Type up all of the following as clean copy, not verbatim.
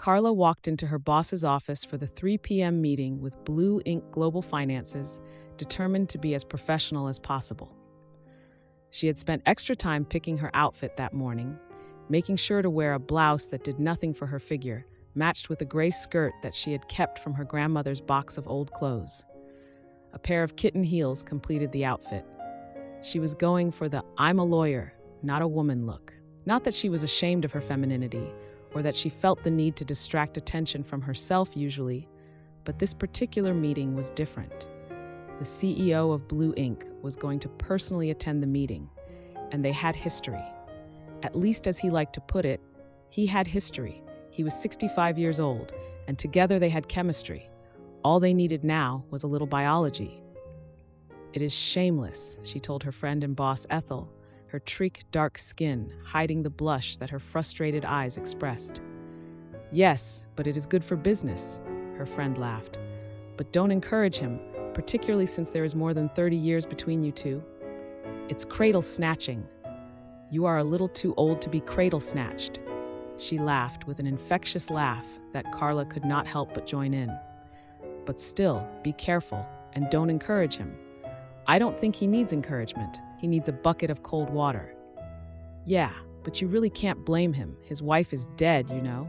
Karla walked into her boss's office for the 3 p.m. meeting with Blue Ink Global Finances, determined to be as professional as possible. She had spent extra time picking her outfit that morning, making sure to wear a blouse that did nothing for her figure, matched with a gray skirt that she had kept from her grandmother's box of old clothes. A pair of kitten heels completed the outfit. She was going for the "I'm a lawyer, not a woman" look. Not that she was ashamed of her femininity, or that she felt the need to distract attention from herself usually, but this particular meeting was different. The CEO of Blue Ink was going to personally attend the meeting, and they had history. At least as he liked to put it, he had history. He was 65 years old, and together they had chemistry. All they needed now was a little biology. "It is shameless," she told her friend and boss Ethel, her treak dark skin hiding the blush that her frustrated eyes expressed. "Yes, but it is good for business," her friend laughed. "But don't encourage him, particularly since there is more than 30 years between you two. It's cradle snatching. You are a little too old to be cradle snatched." She laughed with an infectious laugh that Karla could not help but join in. "But still, be careful and don't encourage him. I don't think he needs encouragement. He needs a bucket of cold water." "Yeah, but you really can't blame him. His wife is dead, you know.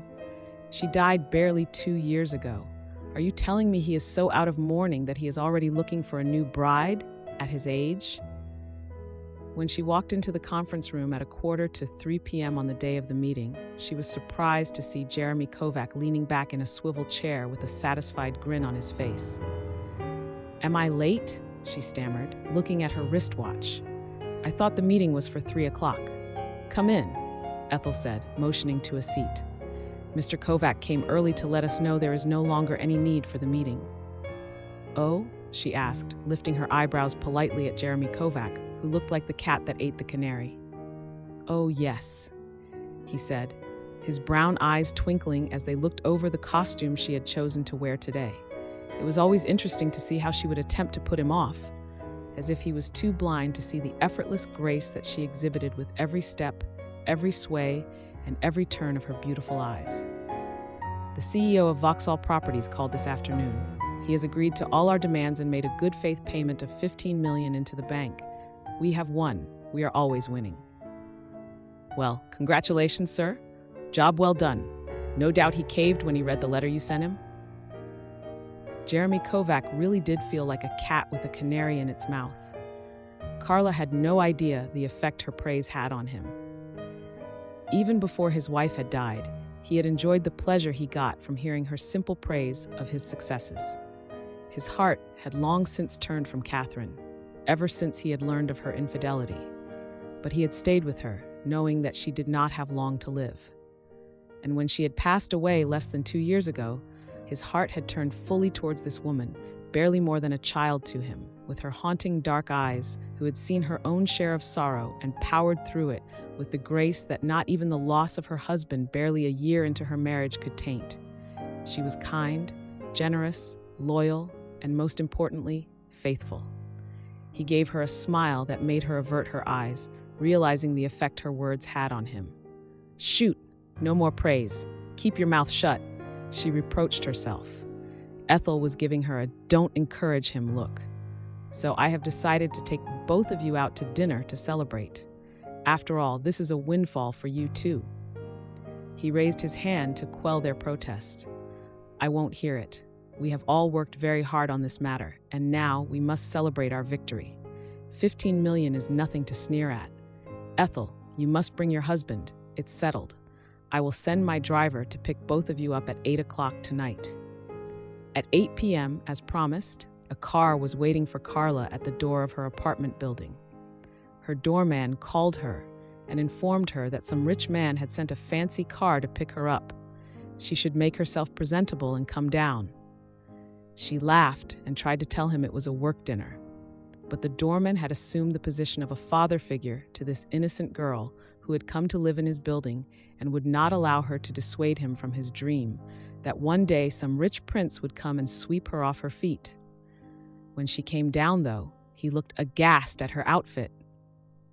She died barely 2 years ago. Are you telling me he is so out of mourning that he is already looking for a new bride at his age?" When she walked into the conference room at 2:45 p.m. on the day of the meeting, she was surprised to see Jeremy Kovac leaning back in a swivel chair with a satisfied grin on his face. "Am I late?" she stammered, looking at her wristwatch. "I thought the meeting was for 3 o'clock. "Come in," Ethel said, motioning to a seat. "Mr. Kovac came early to let us know there is no longer any need for the meeting." "Oh?" she asked, lifting her eyebrows politely at Jeremy Kovac, who looked like the cat that ate the canary. "Oh, yes," he said, his brown eyes twinkling as they looked over the costume she had chosen to wear today. It was always interesting to see how she would attempt to put him off, as if he was too blind to see the effortless grace that she exhibited with every step, every sway, and every turn of her beautiful eyes. "The CEO of Vauxhall Properties called this afternoon. He has agreed to all our demands and made a good faith payment of $15 million into the bank. We have won. We are always winning." "Well, congratulations, sir. Job well done. No doubt he caved when he read the letter you sent him?" Jeremy Kovac really did feel like a cat with a canary in its mouth. Karla had no idea the effect her praise had on him. Even before his wife had died, he had enjoyed the pleasure he got from hearing her simple praise of his successes. His heart had long since turned from Catherine, ever since he had learned of her infidelity. But he had stayed with her, knowing that she did not have long to live. And when she had passed away less than 2 years ago, his heart had turned fully towards this woman, barely more than a child to him, with her haunting dark eyes, who had seen her own share of sorrow and powered through it with the grace that not even the loss of her husband barely a year into her marriage could taint. She was kind, generous, loyal, and most importantly, faithful. He gave her a smile that made her avert her eyes, realizing the effect her words had on him. "Shoot, no more praise. Keep your mouth shut," she reproached herself. Ethel was giving her a "don't encourage him" look. "So I have decided to take both of you out to dinner to celebrate. After all, this is a windfall for you too." He raised his hand to quell their protest. "I won't hear it. We have all worked very hard on this matter, and now we must celebrate our victory. 15 million is nothing to sneer at. Ethel, you must bring your husband. It's settled. I will send my driver to pick both of you up at 8 o'clock tonight." At 8 p.m., as promised, a car was waiting for Karla at the door of her apartment building. Her doorman called her and informed her that some rich man had sent a fancy car to pick her up. She should make herself presentable and come down. She laughed and tried to tell him it was a work dinner. But the doorman had assumed the position of a father figure to this innocent girl who had come to live in his building and would not allow her to dissuade him from his dream that one day some rich prince would come and sweep her off her feet. When she came down, though, he looked aghast at her outfit.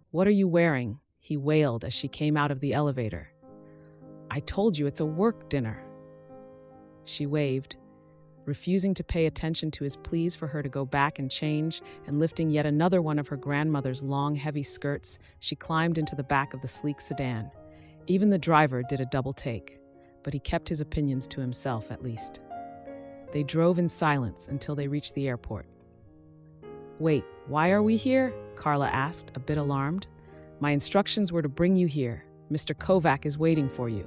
"What are you wearing?" he wailed as she came out of the elevator. "I told you it's a work dinner." She waved, refusing to pay attention to his pleas for her to go back and change, and lifting yet another one of her grandmother's long, heavy skirts, she climbed into the back of the sleek sedan. Even the driver did a double take, but he kept his opinions to himself at least. They drove in silence until they reached the airport. "Wait, why are we here?" Karla asked, a bit alarmed. "My instructions were to bring you here. Mr. Kovac is waiting for you."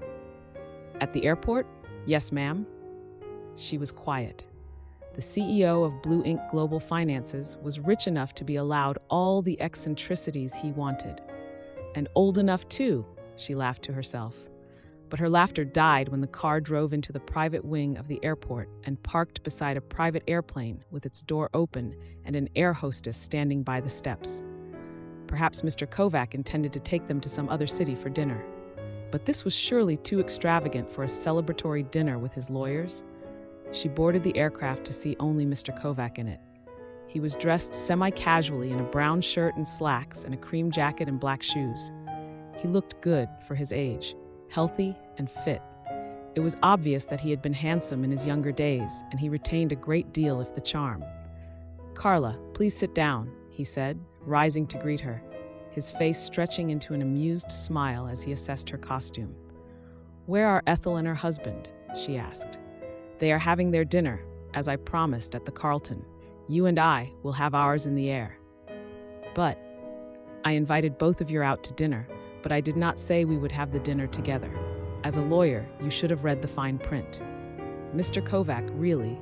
"At the airport?" "Yes, ma'am." She was quiet. The CEO of Blue Ink Global Finances was rich enough to be allowed all the eccentricities he wanted. And old enough too, she laughed to herself. But her laughter died when the car drove into the private wing of the airport and parked beside a private airplane with its door open and an air hostess standing by the steps. Perhaps Mr. Kovac intended to take them to some other city for dinner. But this was surely too extravagant for a celebratory dinner with his lawyers. She boarded the aircraft to see only Mr. Kovac in it. He was dressed semi-casually in a brown shirt and slacks and a cream jacket and black shoes. He looked good for his age, healthy and fit. It was obvious that he had been handsome in his younger days, and he retained a great deal of the charm. "Karla, please sit down," he said, rising to greet her, his face stretching into an amused smile as he assessed her costume. "Where are Ethel and her husband?" she asked. "They are having their dinner, as I promised, at the Carlton. You and I will have ours in the air." "But I invited both of you out to dinner, but I did not say we would have the dinner together. As a lawyer, you should have read the fine print. Mr. Kovac, really,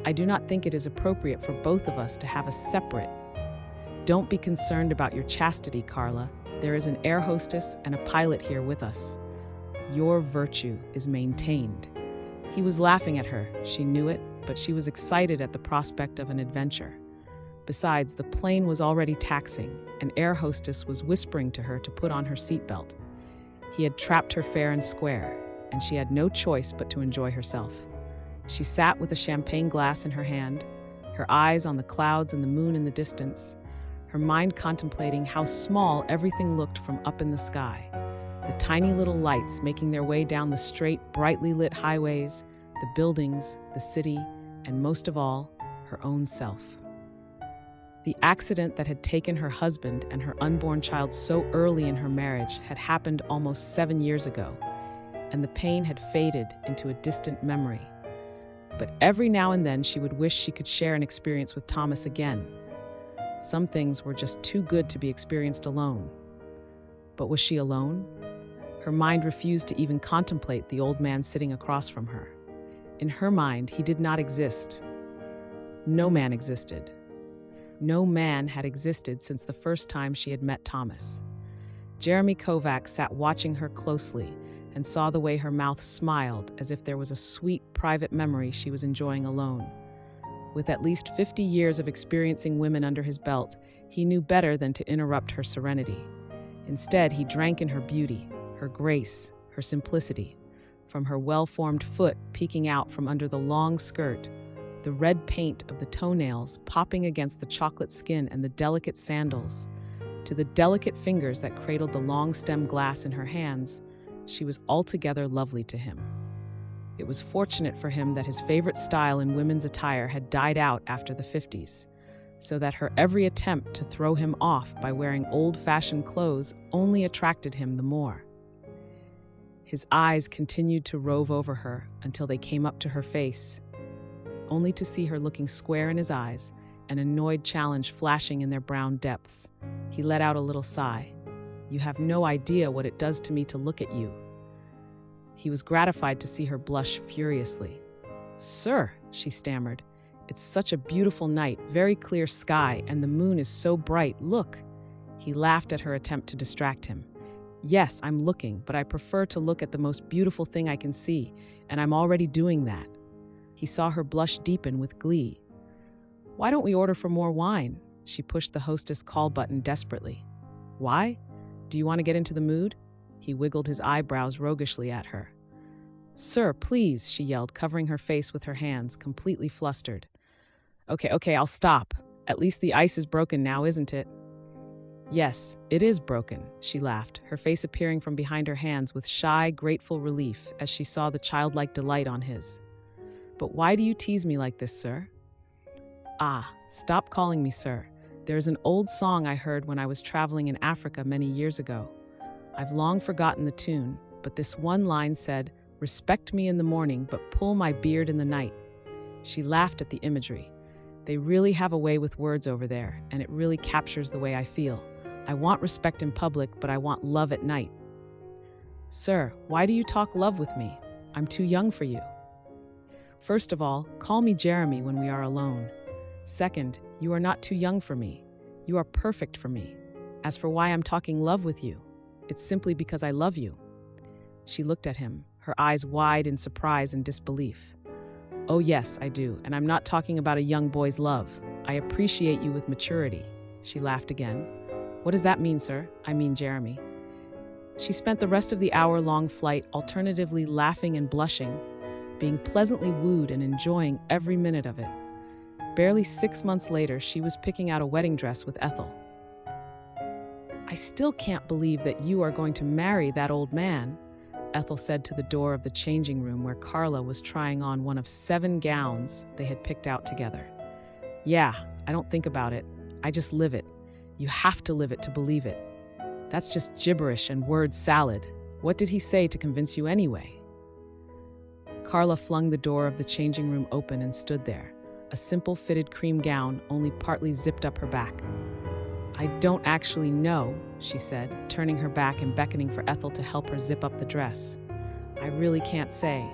I do not think it is appropriate for both of us to have a separate. Don't be concerned about your chastity, Karla. There is an air hostess and a pilot here with us. Your virtue is maintained." He was laughing at her, she knew it, but she was excited at the prospect of an adventure. Besides, the plane was already taxiing. An air hostess was whispering to her to put on her seatbelt. He had trapped her fair and square, and she had no choice but to enjoy herself. She sat with a champagne glass in her hand, her eyes on the clouds and the moon in the distance, her mind contemplating how small everything looked from up in the sky. The tiny little lights making their way down the straight, brightly lit highways, the buildings, the city, and most of all, her own self. The accident that had taken her husband and her unborn child so early in her marriage had happened almost 7 years ago, and the pain had faded into a distant memory. But every now and then she would wish she could share an experience with Thomas again. Some things were just too good to be experienced alone. But was she alone? Her mind refused to even contemplate the old man sitting across from her. In her mind, he did not exist. No man existed. No man had existed since the first time she had met Thomas. Jeremy Kovac sat watching her closely and saw the way her mouth smiled as if there was a sweet private memory she was enjoying alone. With at least 50 years of experiencing women under his belt, he knew better than to interrupt her serenity. Instead, he drank in her beauty, her grace, her simplicity. From her well-formed foot peeking out from under the long skirt, the red paint of the toenails popping against the chocolate skin and the delicate sandals, to the delicate fingers that cradled the long-stem glass in her hands, she was altogether lovely to him. It was fortunate for him that his favorite style in women's attire had died out after the 50s, so that her every attempt to throw him off by wearing old-fashioned clothes only attracted him the more. His eyes continued to rove over her until they came up to her face, only to see her looking square in his eyes, an annoyed challenge flashing in their brown depths. He let out a little sigh. "You have no idea what it does to me to look at you." He was gratified to see her blush furiously. "Sir," she stammered, "it's such a beautiful night, very clear sky, and the moon is so bright, look." He laughed at her attempt to distract him. "Yes, I'm looking, but I prefer to look at the most beautiful thing I can see, and I'm already doing that." He saw her blush deepen with glee. "Why don't we order for more wine?" She pushed the hostess call button desperately. "Why? Do you want to get into the mood?" He wiggled his eyebrows roguishly at her. "Sir, please," she yelled, covering her face with her hands, completely flustered. Okay, I'll stop. At least the ice is broken now, isn't it?" "Yes, it is broken," she laughed, her face appearing from behind her hands with shy, grateful relief as she saw the childlike delight on his. But why do you tease me like this, sir? Ah, stop calling me sir. There is an old song I heard when I was traveling in Africa many years ago. I've long forgotten the tune, but this one line said, "Respect me in the morning, but pull my beard in the night." She laughed at the imagery. They really have a way with words over there, and it really captures the way I feel. I want respect in public, but I want love at night. Sir, why do you talk love with me? I'm too young for you. First of all, call me Jeremy when we are alone. Second, you are not too young for me. You are perfect for me. As for why I'm talking love with you, it's simply because I love you. She looked at him, her eyes wide in surprise and disbelief. Oh yes, I do, and I'm not talking about a young boy's love. I appreciate you with maturity. She laughed again. What does that mean, sir? I mean, Jeremy. She spent the rest of the hour-long flight alternatively laughing and blushing, being pleasantly wooed and enjoying every minute of it. Barely 6 months later, she was picking out a wedding dress with Ethel. I still can't believe that you are going to marry that old man, Ethel said to the door of the changing room where Karla was trying on one of 7 gowns they had picked out together. Yeah, I don't think about it. I just live it. You have to live it to believe it. That's just gibberish and word salad. What did he say to convince you anyway? Karla flung the door of the changing room open and stood there, a simple fitted cream gown only partly zipped up her back. I don't actually know, she said, turning her back and beckoning for Ethel to help her zip up the dress. I really can't say.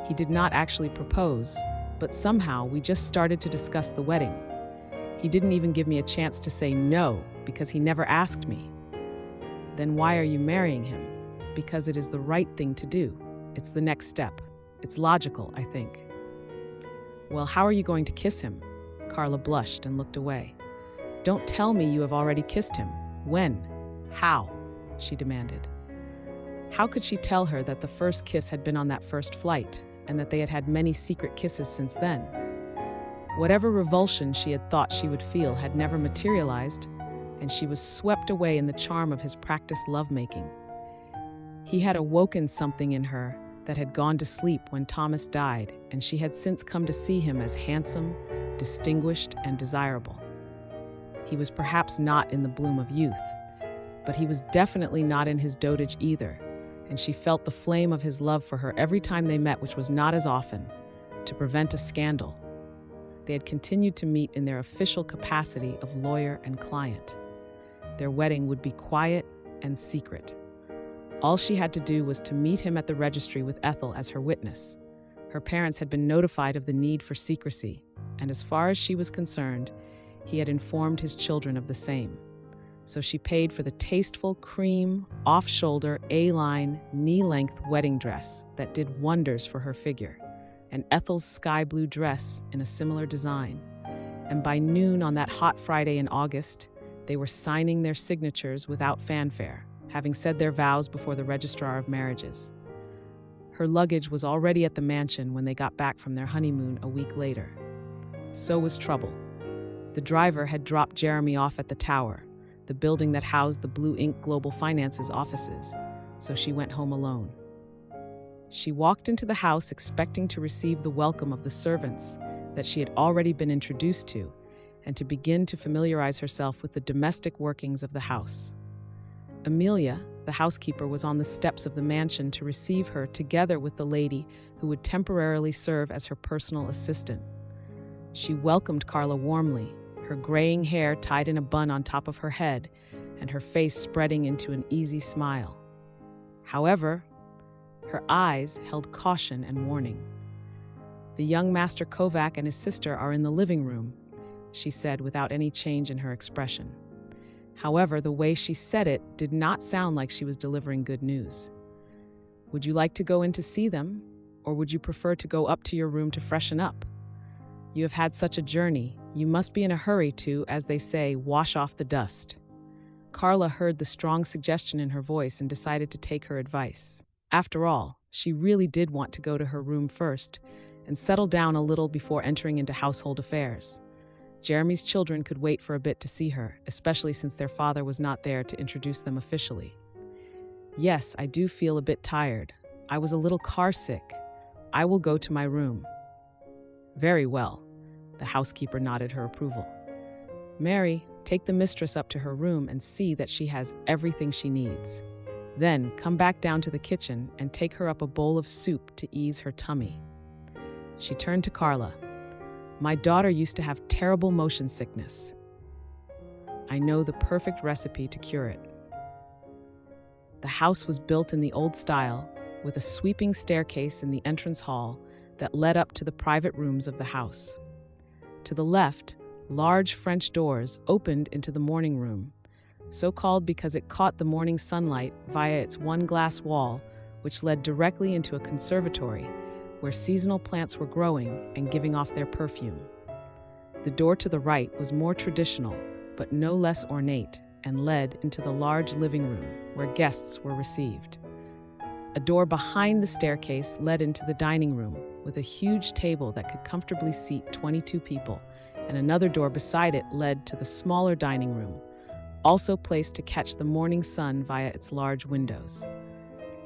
He did not actually propose, but somehow we just started to discuss the wedding. He didn't even give me a chance to say no, because he never asked me. Then why are you marrying him? Because it is the right thing to do. It's the next step. It's logical, I think. Well, how are you going to kiss him? Karla blushed and looked away. Don't tell me you have already kissed him. When? How? She demanded. How could she tell her that the first kiss had been on that first flight, and that they had had many secret kisses since then? Whatever revulsion she had thought she would feel had never materialized, and she was swept away in the charm of his practiced lovemaking. He had awoken something in her that had gone to sleep when Thomas died, and she had since come to see him as handsome, distinguished, and desirable. He was perhaps not in the bloom of youth, but he was definitely not in his dotage either, and she felt the flame of his love for her every time they met, which was not as often, to prevent a scandal. They had continued to meet in their official capacity of lawyer and client. Their wedding would be quiet and secret. All she had to do was to meet him at the registry with Ethel as her witness. Her parents had been notified of the need for secrecy, and as far as she was concerned, he had informed his children of the same. So she paid for the tasteful cream, off-shoulder, A-line, knee-length wedding dress that did wonders for her figure, and Ethel's sky-blue dress in a similar design. And by noon on that hot Friday in August, they were signing their signatures without fanfare, having said their vows before the registrar of marriages. Her luggage was already at the mansion when they got back from their honeymoon a week later. So was trouble. The driver had dropped Jeremy off at the tower, the building that housed the Blue Ink Global Finance's offices, so she went home alone. She walked into the house expecting to receive the welcome of the servants that she had already been introduced to, and to begin to familiarize herself with the domestic workings of the house. Amelia, the housekeeper, was on the steps of the mansion to receive her together with the lady who would temporarily serve as her personal assistant. She welcomed Karla warmly, her graying hair tied in a bun on top of her head, and her face spreading into an easy smile. However, her eyes held caution and warning. The young Master Kovac and his sister are in the living room, she said without any change in her expression. However, the way she said it did not sound like she was delivering good news. Would you like to go in to see them, or would you prefer to go up to your room to freshen up? You have had such a journey, you must be in a hurry to, as they say, wash off the dust. Karla heard the strong suggestion in her voice and decided to take her advice. After all, she really did want to go to her room first and settle down a little before entering into household affairs. Jeremy's children could wait for a bit to see her, especially since their father was not there to introduce them officially. Yes, I do feel a bit tired. I was a little car sick. I will go to my room. Very well. The housekeeper nodded her approval. Mary, take the mistress up to her room and see that she has everything she needs. Then come back down to the kitchen and take her up a bowl of soup to ease her tummy. She turned to Karla. My daughter used to have terrible motion sickness. I know the perfect recipe to cure it. The house was built in the old style, with a sweeping staircase in the entrance hall that led up to the private rooms of the house. To the left, large French doors opened into the morning room, so called because it caught the morning sunlight via its one glass wall, which led directly into a conservatory where seasonal plants were growing and giving off their perfume. The door to the right was more traditional, but no less ornate, and led into the large living room where guests were received. A door behind the staircase led into the dining room with a huge table that could comfortably seat 22 people, and another door beside it led to the smaller dining room, also placed to catch the morning sun via its large windows.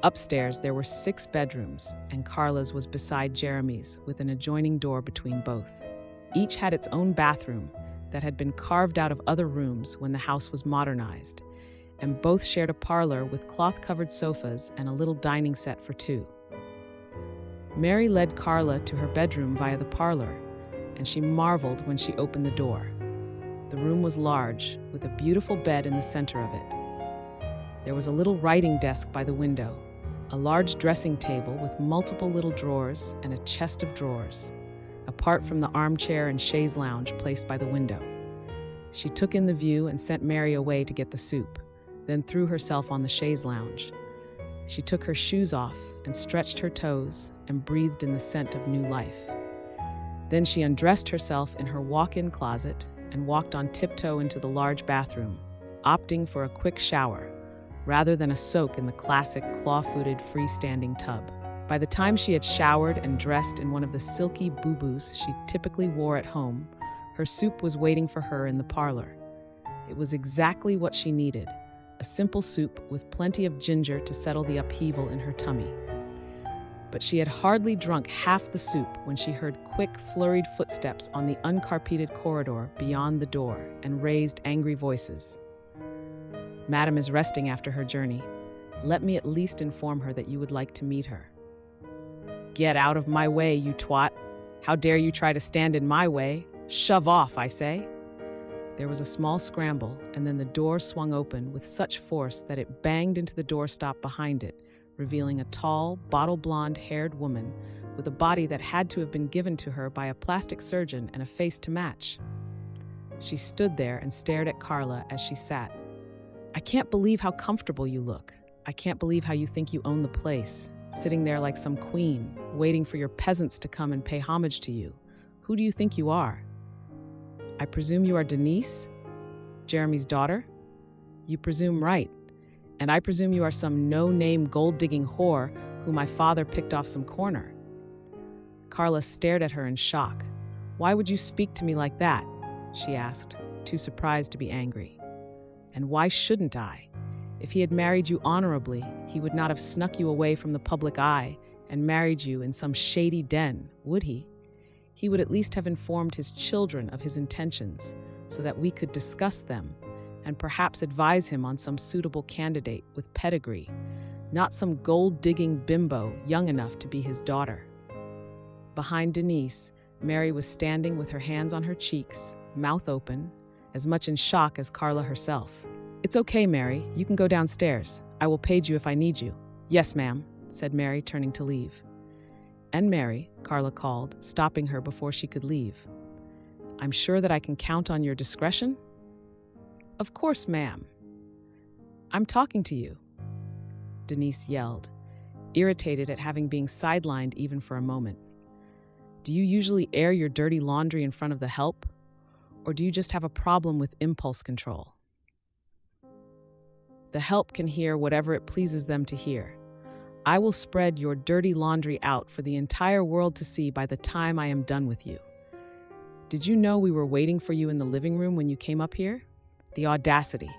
Upstairs, there were 6 bedrooms, and Karla's was beside Jeremy's, with an adjoining door between both. Each had its own bathroom that had been carved out of other rooms when the house was modernized, and both shared a parlor with cloth-covered sofas and a little dining set for 2. Mary led Karla to her bedroom via the parlor, and she marveled when she opened the door. The room was large, with a beautiful bed in the center of it. There was a little writing desk by the window, a large dressing table with multiple little drawers and a chest of drawers, apart from the armchair and chaise lounge placed by the window. She took in the view and sent Mary away to get the soup, then threw herself on the chaise lounge. She took her shoes off and stretched her toes and breathed in the scent of new life. Then she undressed herself in her walk-in closet and walked on tiptoe into the large bathroom, opting for a quick shower, rather than a soak in the classic claw-footed freestanding tub. By the time she had showered and dressed in one of the silky boo-boos she typically wore at home, her soup was waiting for her in the parlor. It was exactly what she needed, a simple soup with plenty of ginger to settle the upheaval in her tummy. But she had hardly drunk half the soup when she heard quick, flurried footsteps on the uncarpeted corridor beyond the door and raised angry voices. Madam is resting after her journey. Let me at least inform her that you would like to meet her. Get out of my way, you twat. How dare you try to stand in my way? Shove off, I say. There was a small scramble, and then the door swung open with such force that it banged into the doorstop behind it, revealing a tall, bottle-blonde-haired woman with a body that had to have been given to her by a plastic surgeon and a face to match. She stood there and stared at Karla as she sat. I can't believe how comfortable you look. I can't believe how you think you own the place, sitting there like some queen, waiting for your peasants to come and pay homage to you. Who do you think you are? I presume you are Denise, Jeremy's daughter? You presume right. And I presume you are some no-name gold-digging whore who my father picked off some corner. Karla stared at her in shock. Why would you speak to me like that? She asked, too surprised to be angry. And why shouldn't I? If he had married you honorably, he would not have snuck you away from the public eye and married you in some shady den, would he? He would at least have informed his children of his intentions so that we could discuss them and perhaps advise him on some suitable candidate with pedigree, not some gold-digging bimbo young enough to be his daughter. Behind Denise, Mary was standing with her hands on her cheeks, mouth open, as much in shock as Karla herself. It's okay, Mary. You can go downstairs. I will page you if I need you. Yes, ma'am, said Mary, turning to leave. And Mary, Karla called, stopping her before she could leave. I'm sure that I can count on your discretion? Of course, ma'am. I'm talking to you, Denise yelled, irritated at having been sidelined even for a moment. Do you usually air your dirty laundry in front of the help? Or do you just have a problem with impulse control? The help can hear whatever it pleases them to hear. I will spread your dirty laundry out for the entire world to see by the time I am done with you. Did you know we were waiting for you in the living room when you came up here? The audacity.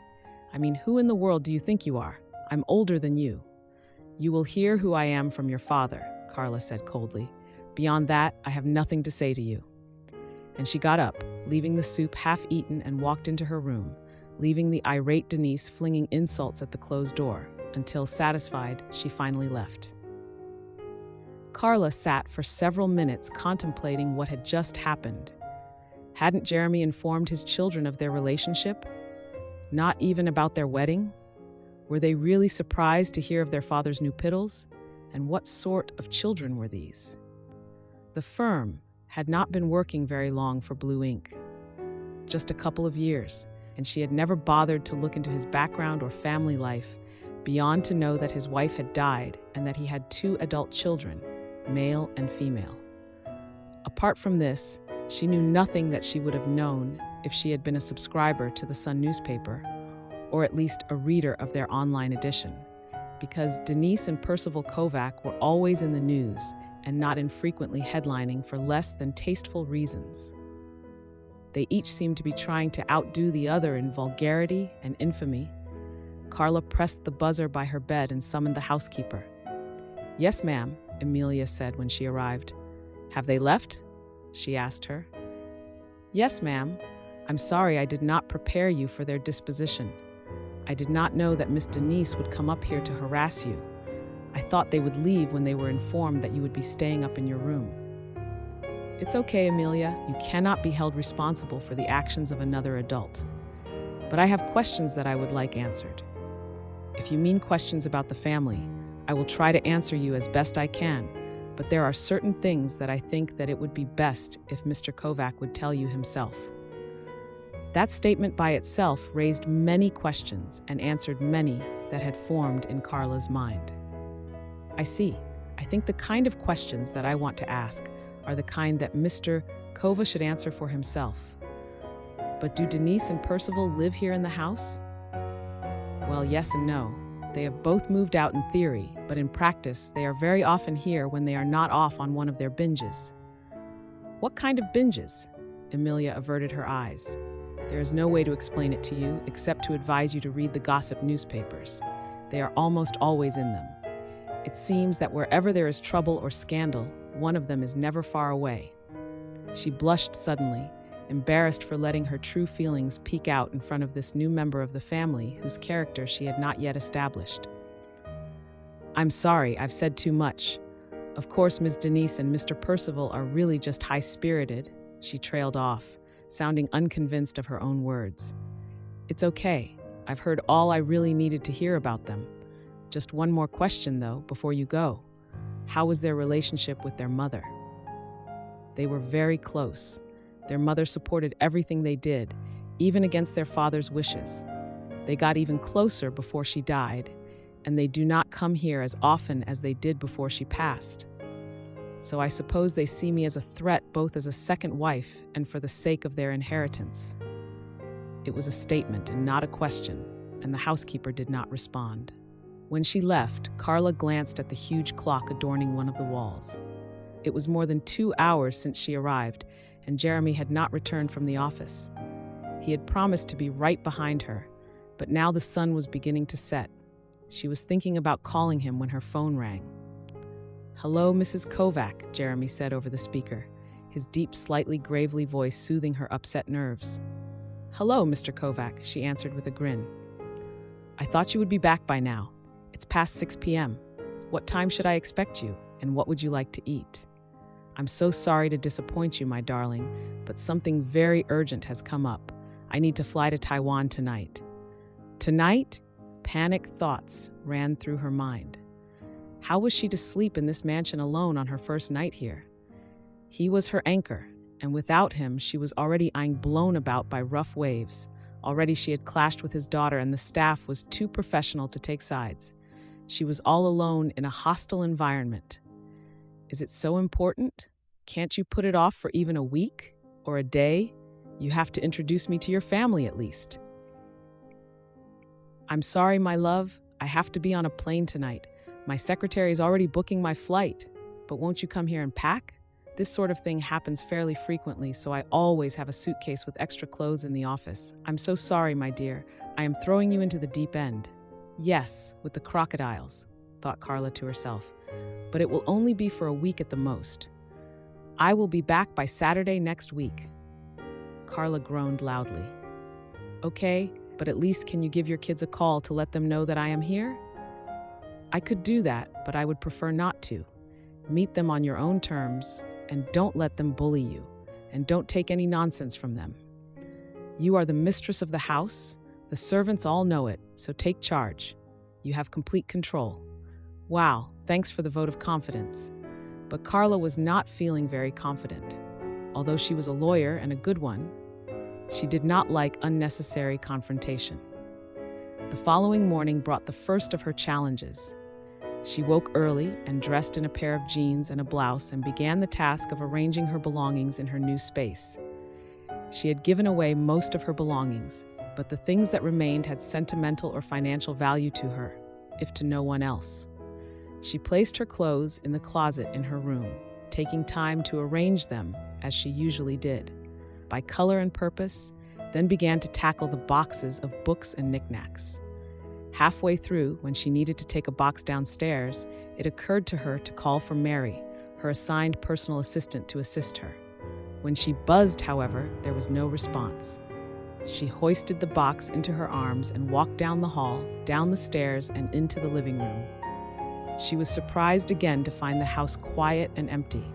I mean, who in the world do you think you are? I'm older than you. You will hear who I am from your father, Karla said coldly. Beyond that, I have nothing to say to you. And she got up, leaving the soup half-eaten, and walked into her room, leaving the irate Denise flinging insults at the closed door, until, satisfied, she finally left. Karla sat for several minutes contemplating what had just happened. Hadn't Jeremy informed his children of their relationship? Not even about their wedding? Were they really surprised to hear of their father's new piddles? And what sort of children were these? The firm had not been working very long for Blue Ink. Just a couple of years, and she had never bothered to look into his background or family life, beyond to know that his wife had died and that he had 2 adult children, male and female. Apart from this, she knew nothing that she would have known if she had been a subscriber to the Sun newspaper, or at least a reader of their online edition, because Denise and Percival Kovac were always in the news and not infrequently headlining for less than tasteful reasons. They each seemed to be trying to outdo the other in vulgarity and infamy. Karla pressed the buzzer by her bed and summoned the housekeeper. "Yes, ma'am," Amelia said when she arrived. "Have they left?" she asked her. "Yes, ma'am. I'm sorry I did not prepare you for their disposition. I did not know that Miss Denise would come up here to harass you. I thought they would leave when they were informed that you would be staying up in your room." "It's okay, Amelia. You cannot be held responsible for the actions of another adult. But I have questions that I would like answered. If you mean questions about the family, I will try to answer you as best I can, but there are certain things that I think that it would be best if Mr. Kovac would tell you himself." That statement by itself raised many questions and answered many that had formed in Karla's mind. "I see. I think the kind of questions that I want to ask are the kind that Mr. Kova should answer for himself. But do Denise and Percival live here in the house?" "Well, yes and no. They have both moved out in theory, but in practice, they are very often here when they are not off on one of their binges." "What kind of binges?" Amelia averted her eyes. "There is no way to explain it to you, except to advise you to read the gossip newspapers. They are almost always in them. It seems that wherever there is trouble or scandal, one of them is never far away." She blushed suddenly, embarrassed for letting her true feelings peek out in front of this new member of the family whose character she had not yet established. "I'm sorry, I've said too much. Of course, Miss Denise and Mr. Percival are really just high-spirited," she trailed off, sounding unconvinced of her own words. "It's okay. I've heard all I really needed to hear about them. Just one more question, though, before you go. How was their relationship with their mother?" "They were very close. Their mother supported everything they did, even against their father's wishes. They got even closer before she died, and they do not come here as often as they did before she passed. So I suppose they see me as a threat both as a second wife and for the sake of their inheritance." It was a statement and not a question, and the housekeeper did not respond. When she left, Karla glanced at the huge clock adorning one of the walls. It was more than 2 hours since she arrived, and Jeremy had not returned from the office. He had promised to be right behind her, but now the sun was beginning to set. She was thinking about calling him when her phone rang. "Hello, Mrs. Kovac," Jeremy said over the speaker, his deep, slightly gravely voice soothing her upset nerves. "Hello, Mr. Kovac," she answered with a grin. "I thought you would be back by now. It's past 6 p.m. What time should I expect you, and what would you like to eat? I'm so sorry to disappoint you, my darling, but something very urgent has come up. I need to fly to Taiwan tonight." Tonight? Panic thoughts ran through her mind. How was she to sleep in this mansion alone on her first night here? He was her anchor, and without him, she was already being blown about by rough waves. Already she had clashed with his daughter, and the staff was too professional to take sides. She was all alone in a hostile environment. Is it so important? Can't you put it off for even a week or a day? You have to introduce me to your family at least. "I'm sorry, my love. I have to be on a plane tonight. My secretary is already booking my flight. But won't you come here and pack? This sort of thing happens fairly frequently, so I always have a suitcase with extra clothes in the office. I'm so sorry, my dear. I am throwing you into the deep end." Yes, with the crocodiles, thought Karla to herself. But it will only be for a week at the most. I will be back by Saturday next week. Karla groaned loudly. Okay, but at least can you give your kids a call to let them know that I am here? I could do that, but I would prefer not to. Meet them on your own terms, and don't let them bully you, and don't take any nonsense from them. You are the mistress of the house. The servants all know it, so take charge. You have complete control. Wow, thanks for the vote of confidence. But Karla was not feeling very confident. Although she was a lawyer and a good one, she did not like unnecessary confrontation. The following morning brought the first of her challenges. She woke early and dressed in a pair of jeans and a blouse and began the task of arranging her belongings in her new space. She had given away most of her belongings, but the things that remained had sentimental or financial value to her, if to no one else. She placed her clothes in the closet in her room, taking time to arrange them as she usually did, by color and purpose, then began to tackle the boxes of books and knickknacks. Halfway through, when she needed to take a box downstairs, it occurred to her to call for Mary, her assigned personal assistant, to assist her. When she buzzed, however, there was no response. She hoisted the box into her arms and walked down the hall, down the stairs, and into the living room. She was surprised again to find the house quiet and empty.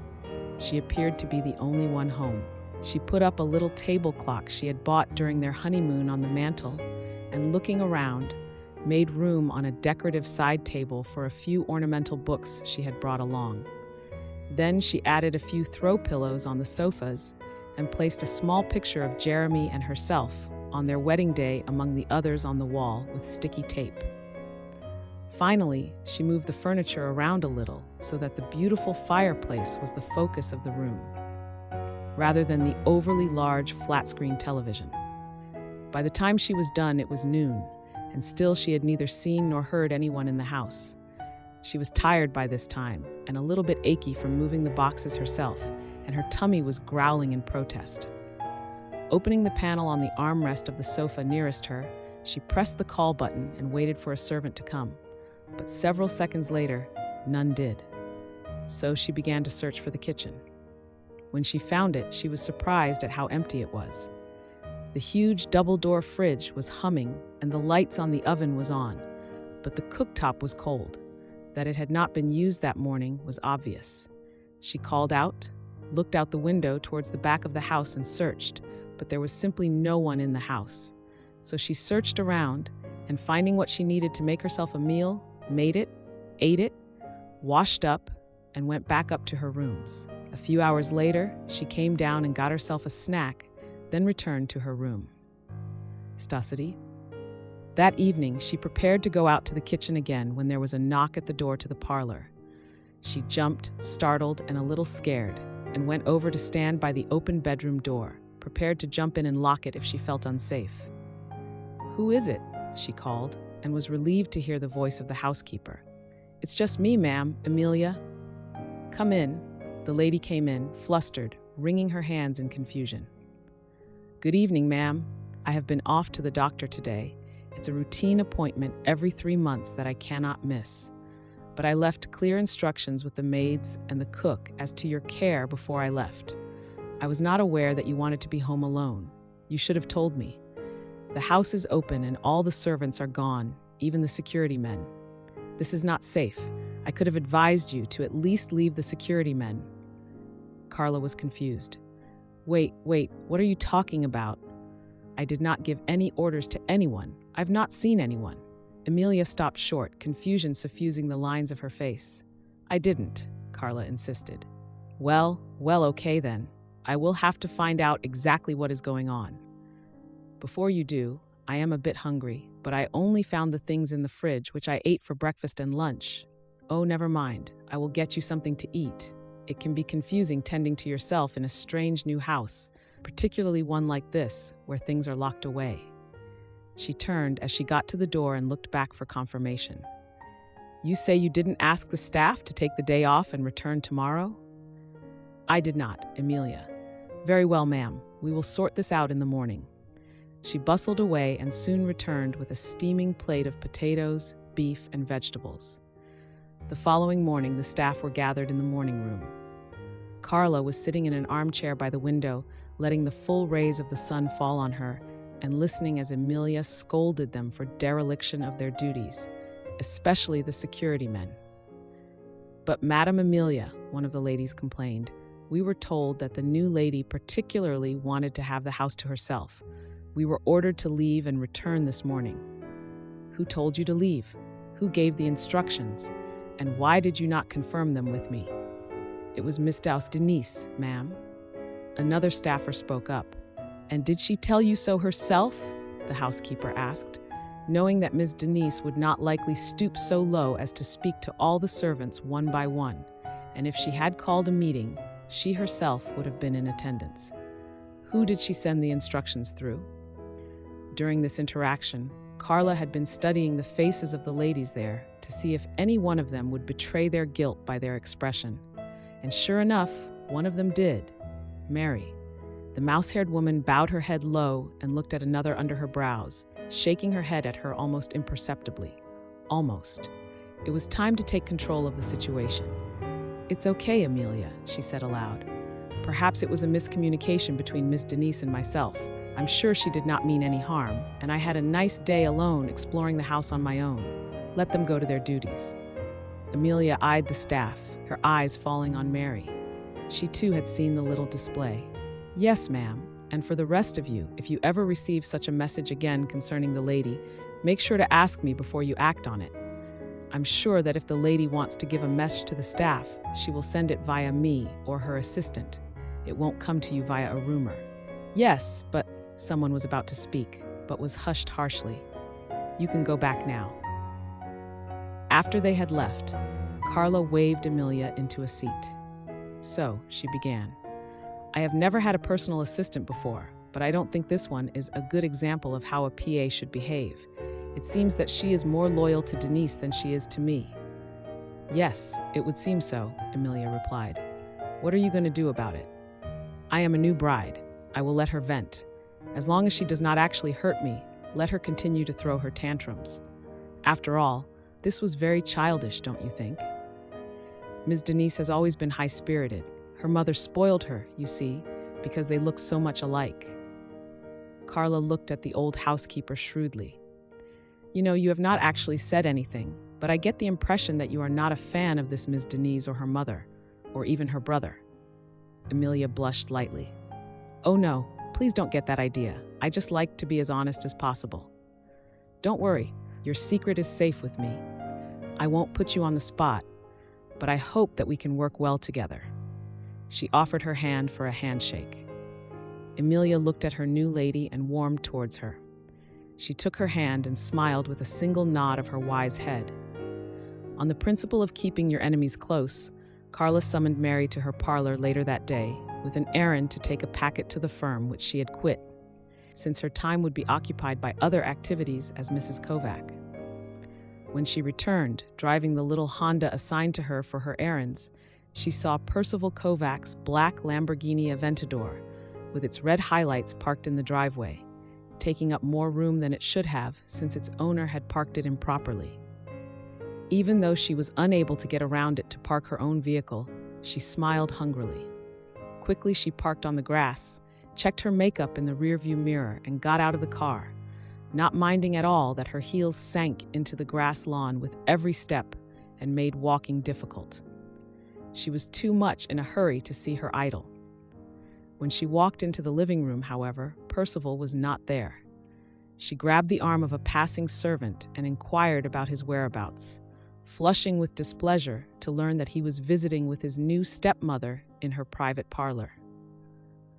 She appeared to be the only one home. She put up a little table clock she had bought during their honeymoon on the mantel, and looking around, made room on a decorative side table for a few ornamental books she had brought along. Then she added a few throw pillows on the sofas and placed a small picture of Jeremy and herself on their wedding day among the others on the wall with sticky tape. Finally, she moved the furniture around a little so that the beautiful fireplace was the focus of the room, rather than the overly large flat-screen television. By the time she was done, it was noon, and still she had neither seen nor heard anyone in the house. She was tired by this time and a little bit achy from moving the boxes herself, and her tummy was growling in protest. Opening the panel on the armrest of the sofa nearest her, she pressed the call button and waited for a servant to come. But several seconds later, none did. So she began to search for the kitchen. When she found it, she was surprised at how empty it was. The huge double-door fridge was humming and the lights on the oven was on, but the cooktop was cold. That it had not been used that morning was obvious. She called out, looked out the window towards the back of the house and searched, but there was simply no one in the house. So she searched around, and finding what she needed to make herself a meal, made it, ate it, washed up, and went back up to her rooms. A few hours later, she came down and got herself a snack, then returned to her room. Stosity. That evening, she prepared to go out to the kitchen again when there was a knock at the door to the parlor. She jumped, startled, and a little scared, and went over to stand by the open bedroom door, prepared to jump in and lock it if she felt unsafe. "Who is it?" she called, and was relieved to hear the voice of the housekeeper. "It's just me, ma'am, Amelia." "Come in." The lady came in, flustered, wringing her hands in confusion. "Good evening, ma'am. I have been off to the doctor today. It's a routine appointment every 3 months that I cannot miss. But I left clear instructions with the maids and the cook as to your care before I left. I was not aware that you wanted to be home alone. You should have told me. The house is open and all the servants are gone, even the security men. This is not safe. I could have advised you to at least leave the security men." Karla was confused. Wait, what are you talking about? I did not give any orders to anyone. I've not seen anyone." Amelia stopped short, confusion suffusing the lines of her face. "I didn't," Karla insisted. Well, okay then. I will have to find out exactly what is going on. Before you do, I am a bit hungry, but I only found the things in the fridge which I ate for breakfast and lunch. Oh, never mind. I will get you something to eat. It can be confusing tending to yourself in a strange new house, particularly one like this, where things are locked away. She turned as she got to the door and looked back for confirmation. "You say you didn't ask the staff to take the day off and return tomorrow?" "I did not, Amelia." "Very well, ma'am. We will sort this out in the morning." She bustled away and soon returned with a steaming plate of potatoes, beef, and vegetables. The following morning, the staff were gathered in the morning room. Karla was sitting in an armchair by the window, letting the full rays of the sun fall on her and listening as Amelia scolded them for dereliction of their duties, especially the security men. "But Madam Amelia," one of the ladies complained, "we were told that the new lady particularly wanted to have the house to herself. We were ordered to leave and return this morning." "Who told you to leave? Who gave the instructions? And why did you not confirm them with me?" "It was Miss Denise, ma'am." Another staffer spoke up. "And did she tell you so herself?" the housekeeper asked, knowing that Ms. Denise would not likely stoop so low as to speak to all the servants one by one, and if she had called a meeting, she herself would have been in attendance. Who did she send the instructions through? During this interaction, Karla had been studying the faces of the ladies there to see if any one of them would betray their guilt by their expression. And sure enough, one of them did. Mary. The mouse-haired woman bowed her head low and looked at another under her brows, shaking her head at her almost imperceptibly. Almost. It was time to take control of the situation. "It's okay, Amelia," she said aloud. "Perhaps it was a miscommunication between Miss Denise and myself. I'm sure she did not mean any harm, and I had a nice day alone exploring the house on my own. Let them go to their duties." Amelia eyed the staff, her eyes falling on Mary. She too had seen the little display. "Yes, ma'am, and for the rest of you, if you ever receive such a message again concerning the lady, make sure to ask me before you act on it. I'm sure that if the lady wants to give a message to the staff, she will send it via me or her assistant. It won't come to you via a rumor." "Yes, but," someone was about to speak, but was hushed harshly. "You can go back now." After they had left, Karla waved Amelia into a seat. "So," she began, "I have never had a personal assistant before, but I don't think this one is a good example of how a PA should behave. It seems that she is more loyal to Denise than she is to me." "Yes, it would seem so," Amelia replied. "What are you going to do about it?" "I am a new bride. I will let her vent. As long as she does not actually hurt me, let her continue to throw her tantrums. After all, this was very childish, don't you think? Ms. Denise has always been high-spirited. Her mother spoiled her, you see, because they look so much alike." Karla looked at the old housekeeper shrewdly. "You know, you have not actually said anything, but I get the impression that you are not a fan of this Ms. Denise or her mother, or even her brother." Amelia blushed lightly. "Oh no, please don't get that idea. I just like to be as honest as possible." "Don't worry, your secret is safe with me. I won't put you on the spot, but I hope that we can work well together." She offered her hand for a handshake. Amelia looked at her new lady and warmed towards her. She took her hand and smiled with a single nod of her wise head. On the principle of keeping your enemies close, Karla summoned Mary to her parlor later that day with an errand to take a packet to the firm which she had quit, since her time would be occupied by other activities as Mrs. Kovac. When she returned, driving the little Honda assigned to her for her errands, she saw Percival Kovac's black Lamborghini Aventador, with its red highlights parked in the driveway, taking up more room than it should have since its owner had parked it improperly. Even though she was unable to get around it to park her own vehicle, she smiled hungrily. Quickly she parked on the grass, checked her makeup in the rearview mirror, and got out of the car, not minding at all that her heels sank into the grass lawn with every step and made walking difficult. She was too much in a hurry to see her idol. When she walked into the living room, however, Percival was not there. She grabbed the arm of a passing servant and inquired about his whereabouts, flushing with displeasure to learn that he was visiting with his new stepmother in her private parlor.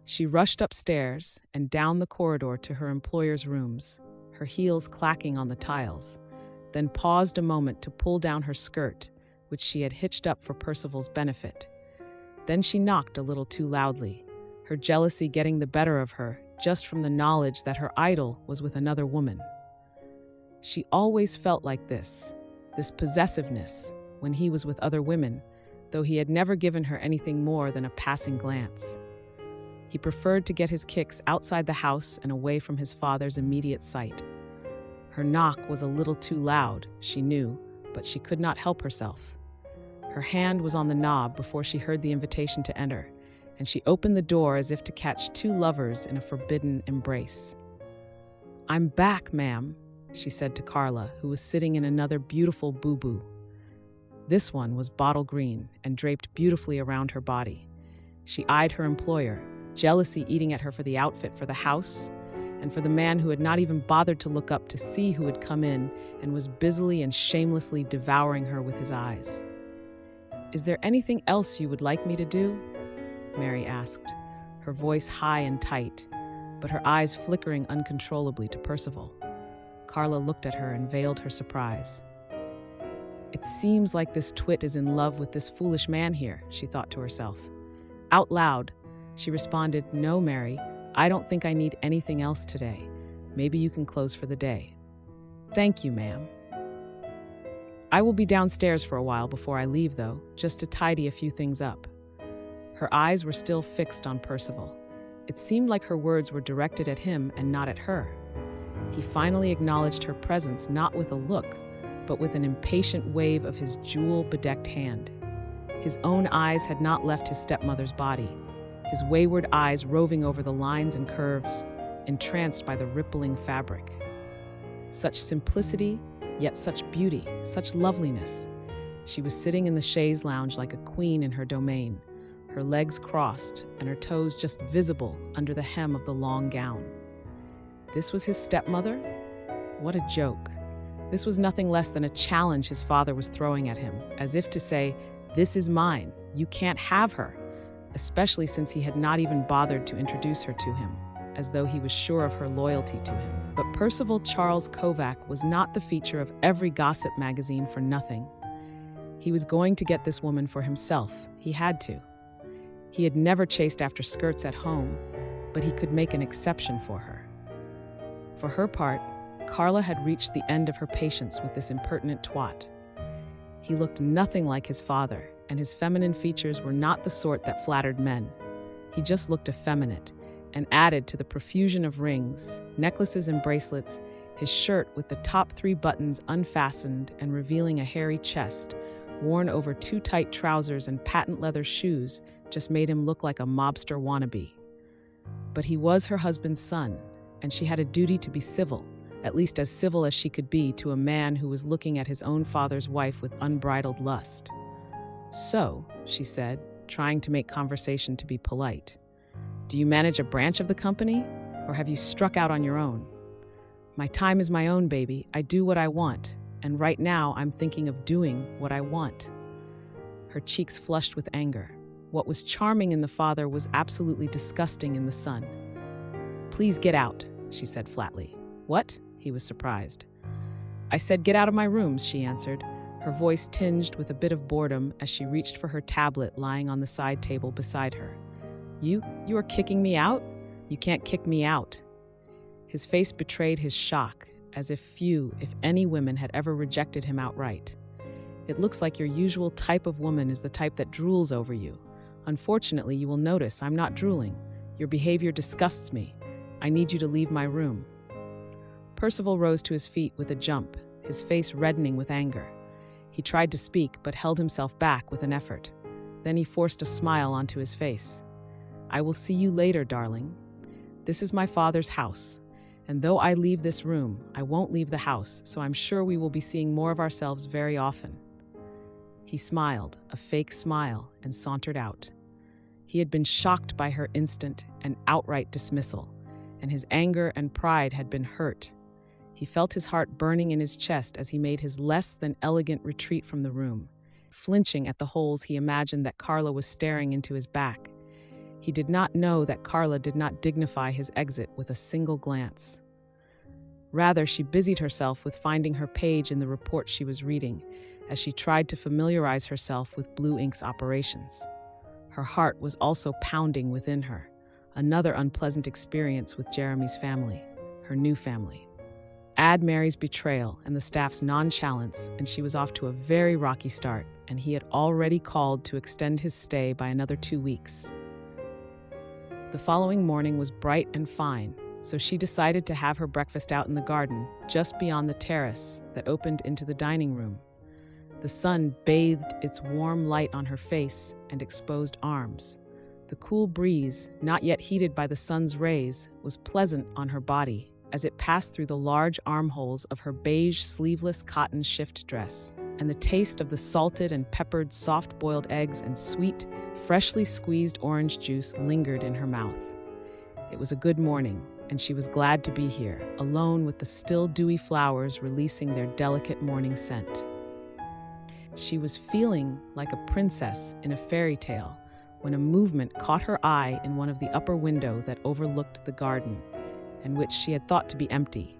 She rushed upstairs and down the corridor to her employer's rooms, her heels clacking on the tiles, then paused a moment to pull down her skirt, which she had hitched up for Percival's benefit. Then she knocked a little too loudly, her jealousy getting the better of her just from the knowledge that her idol was with another woman. She always felt like this possessiveness, when he was with other women, though he had never given her anything more than a passing glance. He preferred to get his kicks outside the house and away from his father's immediate sight. Her knock was a little too loud, she knew, but she could not help herself. Her hand was on the knob before she heard the invitation to enter, and she opened the door as if to catch two lovers in a forbidden embrace. "I'm back, ma'am," she said to Karla, who was sitting in another beautiful boo-boo. This one was bottle green and draped beautifully around her body. She eyed her employer, jealousy eating at her for the outfit for the house and for the man who had not even bothered to look up to see who had come in and was busily and shamelessly devouring her with his eyes. "Is there anything else you would like me to do?" Mary asked, her voice high and tight, but her eyes flickering uncontrollably to Percival. Karla looked at her and veiled her surprise. "It seems like this twit is in love with this foolish man here," she thought to herself. Out loud, she responded, "No, Mary, I don't think I need anything else today. Maybe you can close for the day." "Thank you, ma'am." "I will be downstairs for a while before I leave, though, just to tidy a few things up." Her eyes were still fixed on Percival. It seemed like her words were directed at him and not at her. He finally acknowledged her presence not with a look, but with an impatient wave of his jewel-bedecked hand. His own eyes had not left his stepmother's body, his wayward eyes roving over the lines and curves, entranced by the rippling fabric. Such simplicity, yet such beauty, such loveliness. She was sitting in the chaise lounge like a queen in her domain, her legs crossed and her toes just visible under the hem of the long gown. This was his stepmother? What a joke. This was nothing less than a challenge his father was throwing at him, as if to say, "This is mine, you can't have her," especially since he had not even bothered to introduce her to him, as though he was sure of her loyalty to him. But Percival Charles Kovac was not the feature of every gossip magazine for nothing. He was going to get this woman for himself. He had to. He had never chased after skirts at home, but he could make an exception for her. For her part, Karla had reached the end of her patience with this impertinent twat. He looked nothing like his father, and his feminine features were not the sort that flattered men. He just looked effeminate, and added to the profusion of rings, necklaces and bracelets, his shirt with the top 3 buttons unfastened and revealing a hairy chest, worn over 2 tight trousers and patent leather shoes, just made him look like a mobster wannabe. But he was her husband's son, and she had a duty to be civil, at least as civil as she could be to a man who was looking at his own father's wife with unbridled lust. "So," she said, trying to make conversation to be polite, "do you manage a branch of the company, or have you struck out on your own?" "My time is my own, baby. I do what I want, and right now I'm thinking of doing what I want." Her cheeks flushed with anger. What was charming in the father was absolutely disgusting in the son. "Please get out," she said flatly. "What?" He was surprised. "I said get out of my rooms," she answered, her voice tinged with a bit of boredom as she reached for her tablet lying on the side table beside her. You are kicking me out? You can't kick me out." His face betrayed his shock, as if few, if any, women had ever rejected him outright. "It looks like your usual type of woman is the type that drools over you. Unfortunately, you will notice I'm not drooling. Your behavior disgusts me. I need you to leave my room." Percival rose to his feet with a jump, his face reddening with anger. He tried to speak, but held himself back with an effort. Then he forced a smile onto his face. "I will see you later, darling. This is my father's house, and though I leave this room, I won't leave the house, so I'm sure we will be seeing more of ourselves very often." He smiled, a fake smile, and sauntered out. He had been shocked by her instant and outright dismissal, and his anger and pride had been hurt. He felt his heart burning in his chest as he made his less than elegant retreat from the room, flinching at the holes he imagined that Karla was staring into his back. He did not know that Karla did not dignify his exit with a single glance. Rather, she busied herself with finding her page in the report she was reading, as she tried to familiarize herself with Blue Ink's operations. Her heart was also pounding within her, another unpleasant experience with Jeremy's family, her new family. Add Mary's betrayal and the staff's nonchalance, and she was off to a very rocky start, and he had already called to extend his stay by another 2 weeks. The following morning was bright and fine, so she decided to have her breakfast out in the garden, just beyond the terrace that opened into the dining room. The sun bathed its warm light on her face and exposed arms, The cool breeze, not yet heated by the sun's rays, was pleasant on her body as it passed through the large armholes of her beige sleeveless cotton shift dress, and the taste of the salted and peppered soft-boiled eggs and sweet, freshly squeezed orange juice lingered in her mouth. It was a good morning, and she was glad to be here, alone with the still dewy flowers releasing their delicate morning scent. She was feeling like a princess in a fairy tale when a movement caught her eye in one of the upper windows that overlooked the garden, and which she had thought to be empty.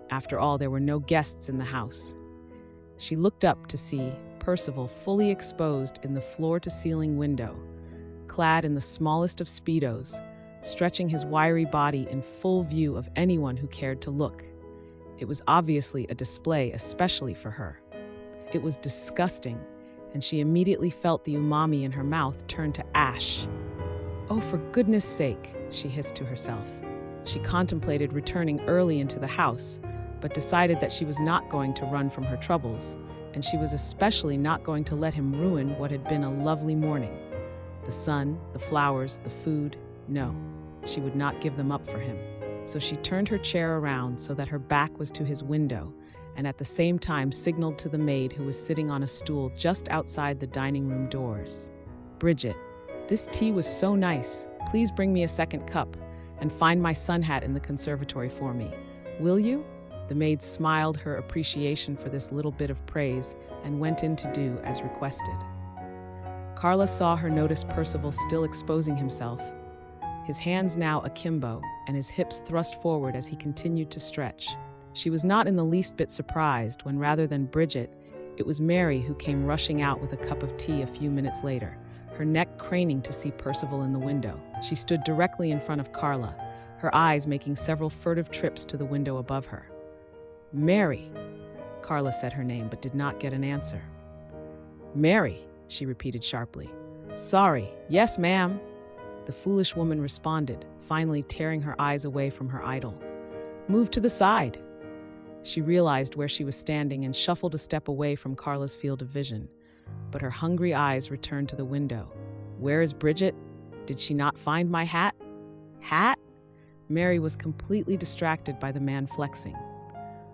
After all, there were no guests in the house. She looked up to see Percival fully exposed in the floor-to-ceiling window, clad in the smallest of Speedos, stretching his wiry body in full view of anyone who cared to look. It was obviously a display especially for her. It was disgusting, and she immediately felt the umami in her mouth turn to ash. "Oh, for goodness sake," she hissed to herself. She contemplated returning early into the house, but decided that she was not going to run from her troubles, and she was especially not going to let him ruin what had been a lovely morning. The sun, the flowers, the food, no, she would not give them up for him. So she turned her chair around so that her back was to his window, and at the same time signaled to the maid who was sitting on a stool just outside the dining room doors. "Bridget, this tea was so nice. Please bring me a second cup, and find my sun hat in the conservatory for me. Will you?" The maid smiled her appreciation for this little bit of praise and went in to do as requested. Karla saw her notice Percival still exposing himself, his hands now akimbo and his hips thrust forward as he continued to stretch. She was not in the least bit surprised when, rather than Bridget, it was Mary who came rushing out with a cup of tea a few minutes later, her neck craning to see Percival in the window. She stood directly in front of Karla, her eyes making several furtive trips to the window above her. "Mary," Karla said her name but did not get an answer. "Mary," she repeated sharply. "Sorry, yes, ma'am," the foolish woman responded, finally tearing her eyes away from her idol. "Move to the side." She realized where she was standing and shuffled a step away from Karla's field of vision, but her hungry eyes returned to the window. "Where is Bridget? Did she not find my hat?" "Hat?" Mary was completely distracted by the man flexing.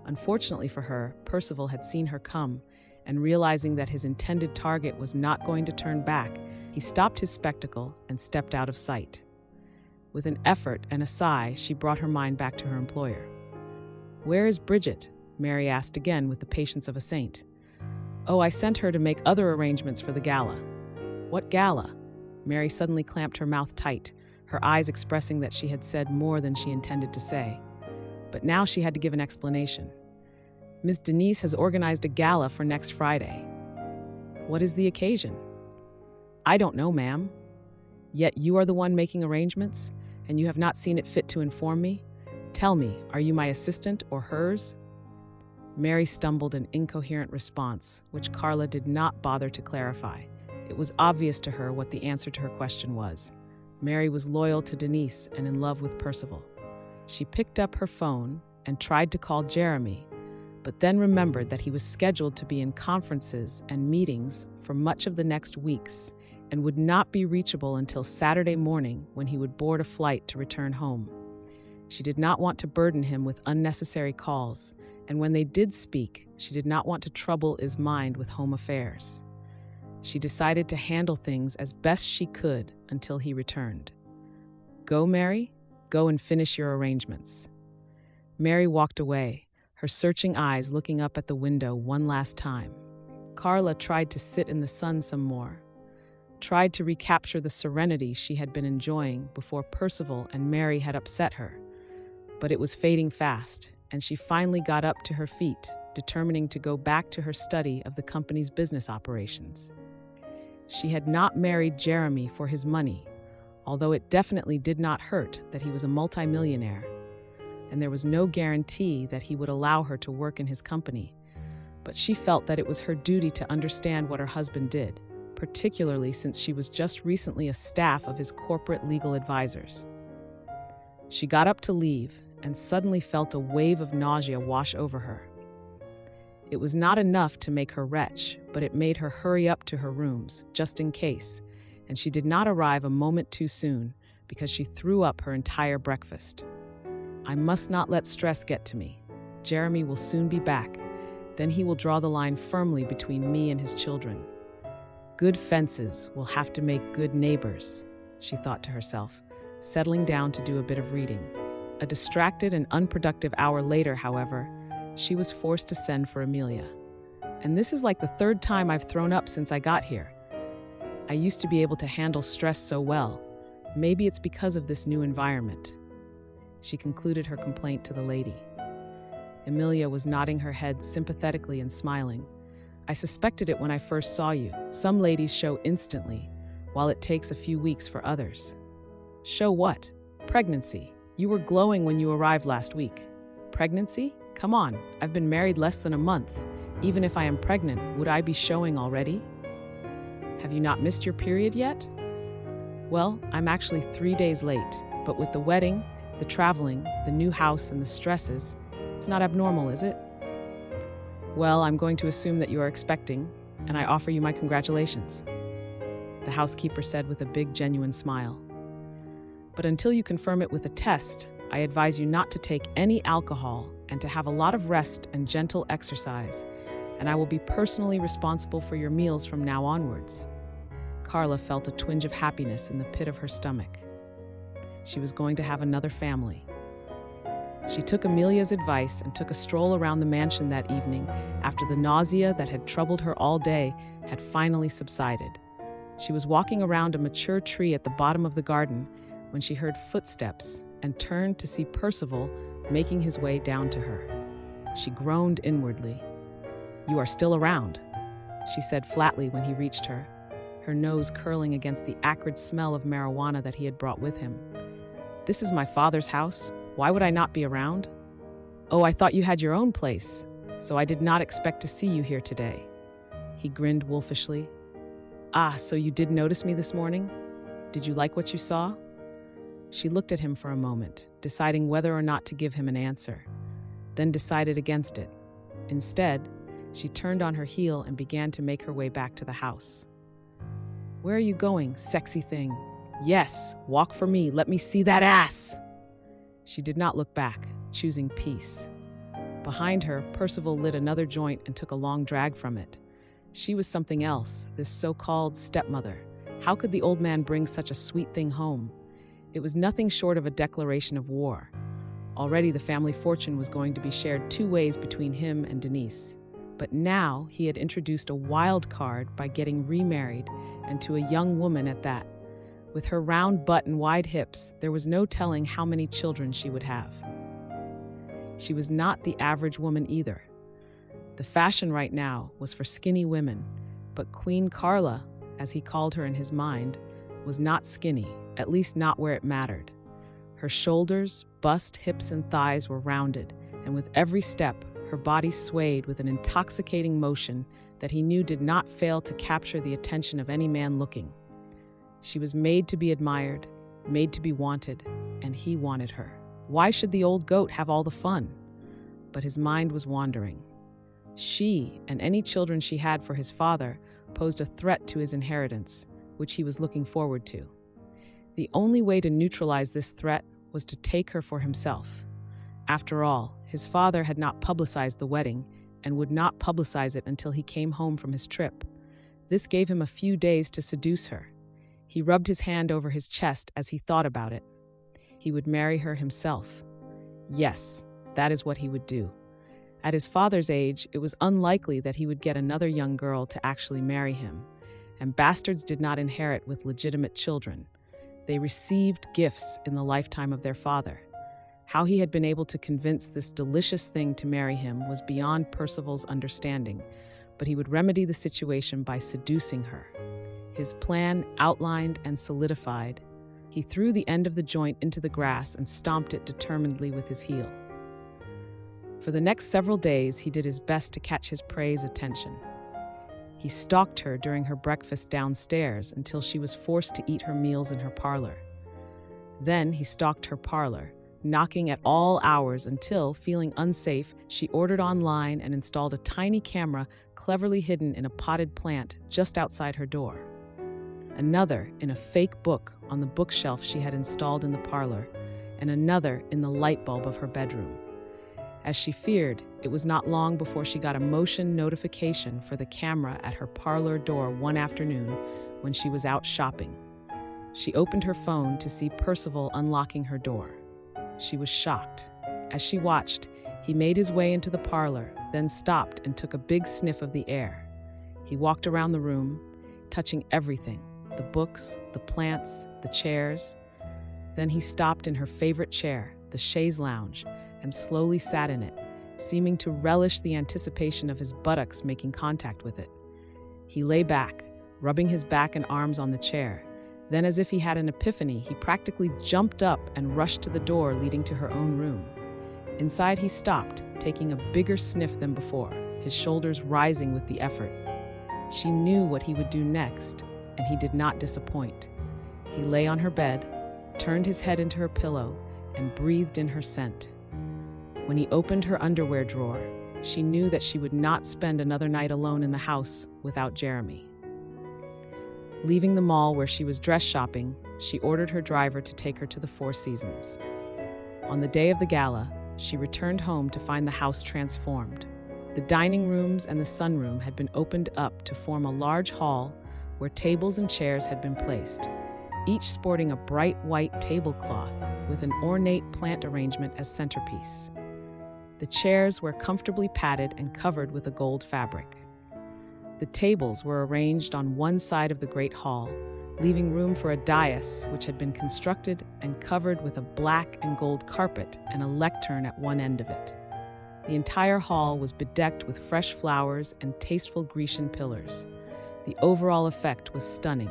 Unfortunately for her, Percival had seen her come, and realizing that his intended target was not going to turn back, he stopped his spectacle and stepped out of sight. With an effort and a sigh, she brought her mind back to her employer. "Where is Bridget?" Mary asked again with the patience of a saint. "Oh, I sent her to make other arrangements for the gala." "What gala?" Mary suddenly clamped her mouth tight, her eyes expressing that she had said more than she intended to say. But now she had to give an explanation. "Miss Denise has organized a gala for next Friday." "What is the occasion?" "I don't know, ma'am." "Yet you are the one making arrangements, and you have not seen it fit to inform me? Tell me, are you my assistant or hers?" Mary stumbled an incoherent response, which Karla did not bother to clarify. It was obvious to her what the answer to her question was. Mary was loyal to Denise and in love with Percival. She picked up her phone and tried to call Jeremy, but then remembered that he was scheduled to be in conferences and meetings for much of the next weeks and would not be reachable until Saturday morning when he would board a flight to return home. She did not want to burden him with unnecessary calls, and when they did speak, she did not want to trouble his mind with home affairs. She decided to handle things as best she could until he returned. "Go, Mary. Go and finish your arrangements." Mary walked away, her searching eyes looking up at the window one last time. Karla tried to sit in the sun some more, tried to recapture the serenity she had been enjoying before Percival and Mary had upset her. But it was fading fast, and she finally got up to her feet, determining to go back to her study of the company's business operations. She had not married Jeremy for his money, although it definitely did not hurt that he was a multimillionaire, and there was no guarantee that he would allow her to work in his company. But she felt that it was her duty to understand what her husband did, particularly since she was just recently a staff of his corporate legal advisors. She got up to leave and suddenly felt a wave of nausea wash over her. It was not enough to make her retch, but it made her hurry up to her rooms, just in case, and she did not arrive a moment too soon because she threw up her entire breakfast. I must not let stress get to me. Jeremy will soon be back. Then he will draw the line firmly between me and his children. Good fences will have to make good neighbors, she thought to herself, settling down to do a bit of reading. A distracted and unproductive hour later, however, she was forced to send for Amelia. And this is like the third time I've thrown up since I got here. I used to be able to handle stress so well. Maybe it's because of this new environment. She concluded her complaint to the lady. Amelia was nodding her head sympathetically and smiling. I suspected it when I first saw you. Some ladies show instantly, while it takes a few weeks for others. Show what? Pregnancy. You were glowing when you arrived last week. Pregnancy? Come on, I've been married less than a month. Even if I am pregnant, would I be showing already? Have you not missed your period yet? Well, I'm actually 3 days late, but with the wedding, the traveling, the new house, and the stresses, it's not abnormal, is it? Well, I'm going to assume that you are expecting, and I offer you my congratulations, the housekeeper said with a big, genuine smile. But until you confirm it with a test, I advise you not to take any alcohol and to have a lot of rest and gentle exercise, and I will be personally responsible for your meals from now onwards. Karla felt a twinge of happiness in the pit of her stomach. She was going to have another family. She took Amelia's advice and took a stroll around the mansion that evening after the nausea that had troubled her all day had finally subsided. She was walking around a mature tree at the bottom of the garden when she heard footsteps and turned to see Percival making his way down to her. She groaned inwardly. "You are still around," she said flatly when he reached her, her nose curling against the acrid smell of marijuana that he had brought with him. "This is my father's house. Why would I not be around?" "Oh, I thought you had your own place, so I did not expect to see you here today." He grinned wolfishly. "Ah, so you did notice me this morning? Did you like what you saw?" She looked at him for a moment, deciding whether or not to give him an answer, then decided against it. Instead, she turned on her heel and began to make her way back to the house. "Where are you going, sexy thing?" "Yes, walk for me. Let me see that ass." She did not look back, choosing peace. Behind her, Percival lit another joint and took a long drag from it. She was something else, this so-called stepmother. How could the old man bring such a sweet thing home? It was nothing short of a declaration of war. Already the family fortune was going to be shared 2 ways between him and Denise. But now he had introduced a wild card by getting remarried, and to a young woman at that. With her round butt and wide hips, there was no telling how many children she would have. She was not the average woman either. The fashion right now was for skinny women, but Queen Karla, as he called her in his mind, was not skinny, at least not where it mattered. Her shoulders, bust, hips, and thighs were rounded, and with every step, her body swayed with an intoxicating motion that he knew did not fail to capture the attention of any man looking. She was made to be admired, made to be wanted, and he wanted her. Why should the old goat have all the fun? But his mind was wandering. She, and any children she had for his father, posed a threat to his inheritance, which he was looking forward to. The only way to neutralize this threat was to take her for himself. After all, his father had not publicized the wedding and would not publicize it until he came home from his trip. This gave him a few days to seduce her. He rubbed his hand over his chest as he thought about it. He would marry her himself. Yes, that is what he would do. At his father's age, it was unlikely that he would get another young girl to actually marry him, and bastards did not inherit with legitimate children. They received gifts in the lifetime of their father. How he had been able to convince this delicious thing to marry him was beyond Percival's understanding, but he would remedy the situation by seducing her. His plan outlined and solidified, he threw the end of the joint into the grass and stomped it determinedly with his heel. For the next several days, he did his best to catch his prey's attention. He stalked her during her breakfast downstairs until she was forced to eat her meals in her parlor. Then he stalked her parlor, knocking at all hours until, feeling unsafe, she ordered online and installed a tiny camera cleverly hidden in a potted plant just outside her door. another in a fake book on the bookshelf she had installed in the parlor, and another in the light bulb of her bedroom. As she feared, it was not long before she got a motion notification for the camera at her parlor door one afternoon when she was out shopping. She opened her phone to see Percival unlocking her door. She was shocked. As she watched, he made his way into the parlor, then stopped and took a big sniff of the air. He walked around the room, touching everything, the books, the plants, the chairs. Then he stopped in her favorite chair, the chaise lounge, and slowly sat in it, seeming to relish the anticipation of his buttocks making contact with it. He lay back, rubbing his back and arms on the chair. Then, as if he had an epiphany, he practically jumped up and rushed to the door leading to her own room. Inside, he stopped, taking a bigger sniff than before, his shoulders rising with the effort. She knew what he would do next, and he did not disappoint. He lay on her bed, turned his head into her pillow, and breathed in her scent. When he opened her underwear drawer, she knew that she would not spend another night alone in the house without Jeremy. Leaving the mall where she was dress shopping, she ordered her driver to take her to the Four Seasons. On the day of the gala, she returned home to find the house transformed. The dining rooms and the sunroom had been opened up to form a large hall where tables and chairs had been placed, each sporting a bright white tablecloth with an ornate plant arrangement as centerpiece. The chairs were comfortably padded and covered with a gold fabric. The tables were arranged on one side of the great hall, leaving room for a dais which had been constructed and covered with a black and gold carpet and a lectern at one end of it. The entire hall was bedecked with fresh flowers and tasteful Grecian pillars. The overall effect was stunning.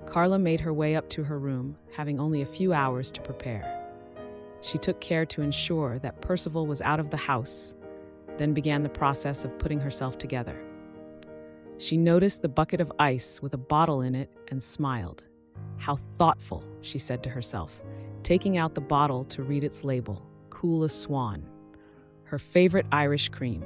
Karla made her way up to her room, having only a few hours to prepare. She took care to ensure that Percival was out of the house, then began the process of putting herself together. She noticed the bucket of ice with a bottle in it and smiled. "How thoughtful," she said to herself, taking out the bottle to read its label, "Cool as Swan," her favorite Irish cream.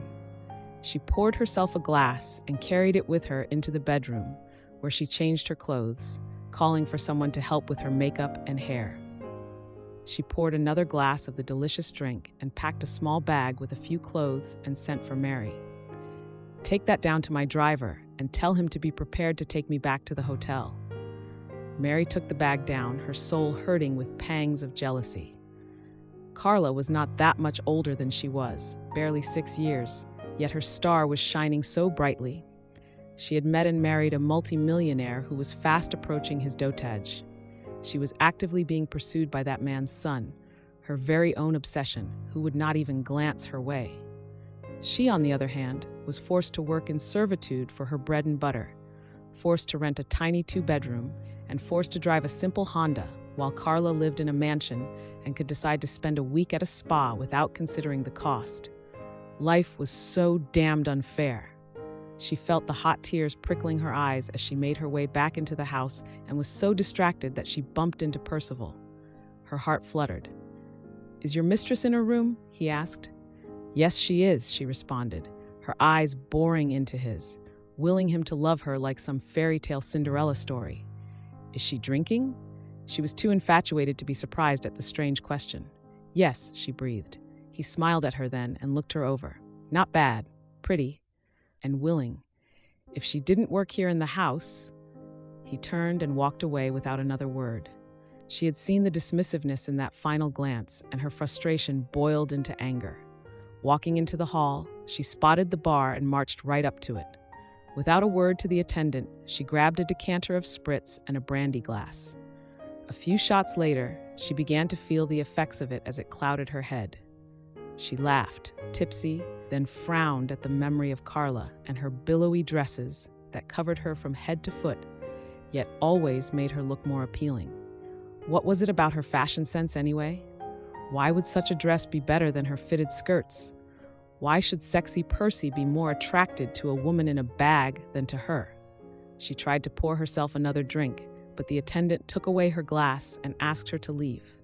She poured herself a glass and carried it with her into the bedroom, where she changed her clothes, calling for someone to help with her makeup and hair. She poured another glass of the delicious drink and packed a small bag with a few clothes and sent for Mary. "Take that down to my driver and tell him to be prepared to take me back to the hotel." Mary took the bag down, her soul hurting with pangs of jealousy. Karla was not that much older than she was, barely 6 years, yet her star was shining so brightly. She had met and married a multimillionaire who was fast approaching his dotage. She was actively being pursued by that man's son, her very own obsession, who would not even glance her way. She, on the other hand, was forced to work in servitude for her bread and butter, forced to rent a tiny 2-bedroom, and forced to drive a simple Honda, while Karla lived in a mansion and could decide to spend a week at a spa without considering the cost. Life was so damned unfair. She felt the hot tears prickling her eyes as she made her way back into the house and was so distracted that she bumped into Percival. Her heart fluttered. "Is your mistress in her room?" he asked. "Yes, she is," she responded, her eyes boring into his, willing him to love her like some fairy tale Cinderella story. "Is she drinking?" She was too infatuated to be surprised at the strange question. "Yes," she breathed. He smiled at her then and looked her over. Not bad, pretty, and willing. If she didn't work here in the house... He turned and walked away without another word. She had seen the dismissiveness in that final glance, and her frustration boiled into anger. Walking into the hall, she spotted the bar and marched right up to it. Without a word to the attendant, she grabbed a decanter of spritz and a brandy glass. A few shots later, she began to feel the effects of it as it clouded her head. She laughed, tipsy, then frowned at the memory of Karla and her billowy dresses that covered her from head to foot, yet always made her look more appealing. What was it about her fashion sense anyway? Why would such a dress be better than her fitted skirts? Why should sexy Percy be more attracted to a woman in a bag than to her? She tried to pour herself another drink, but the attendant took away her glass and asked her to leave.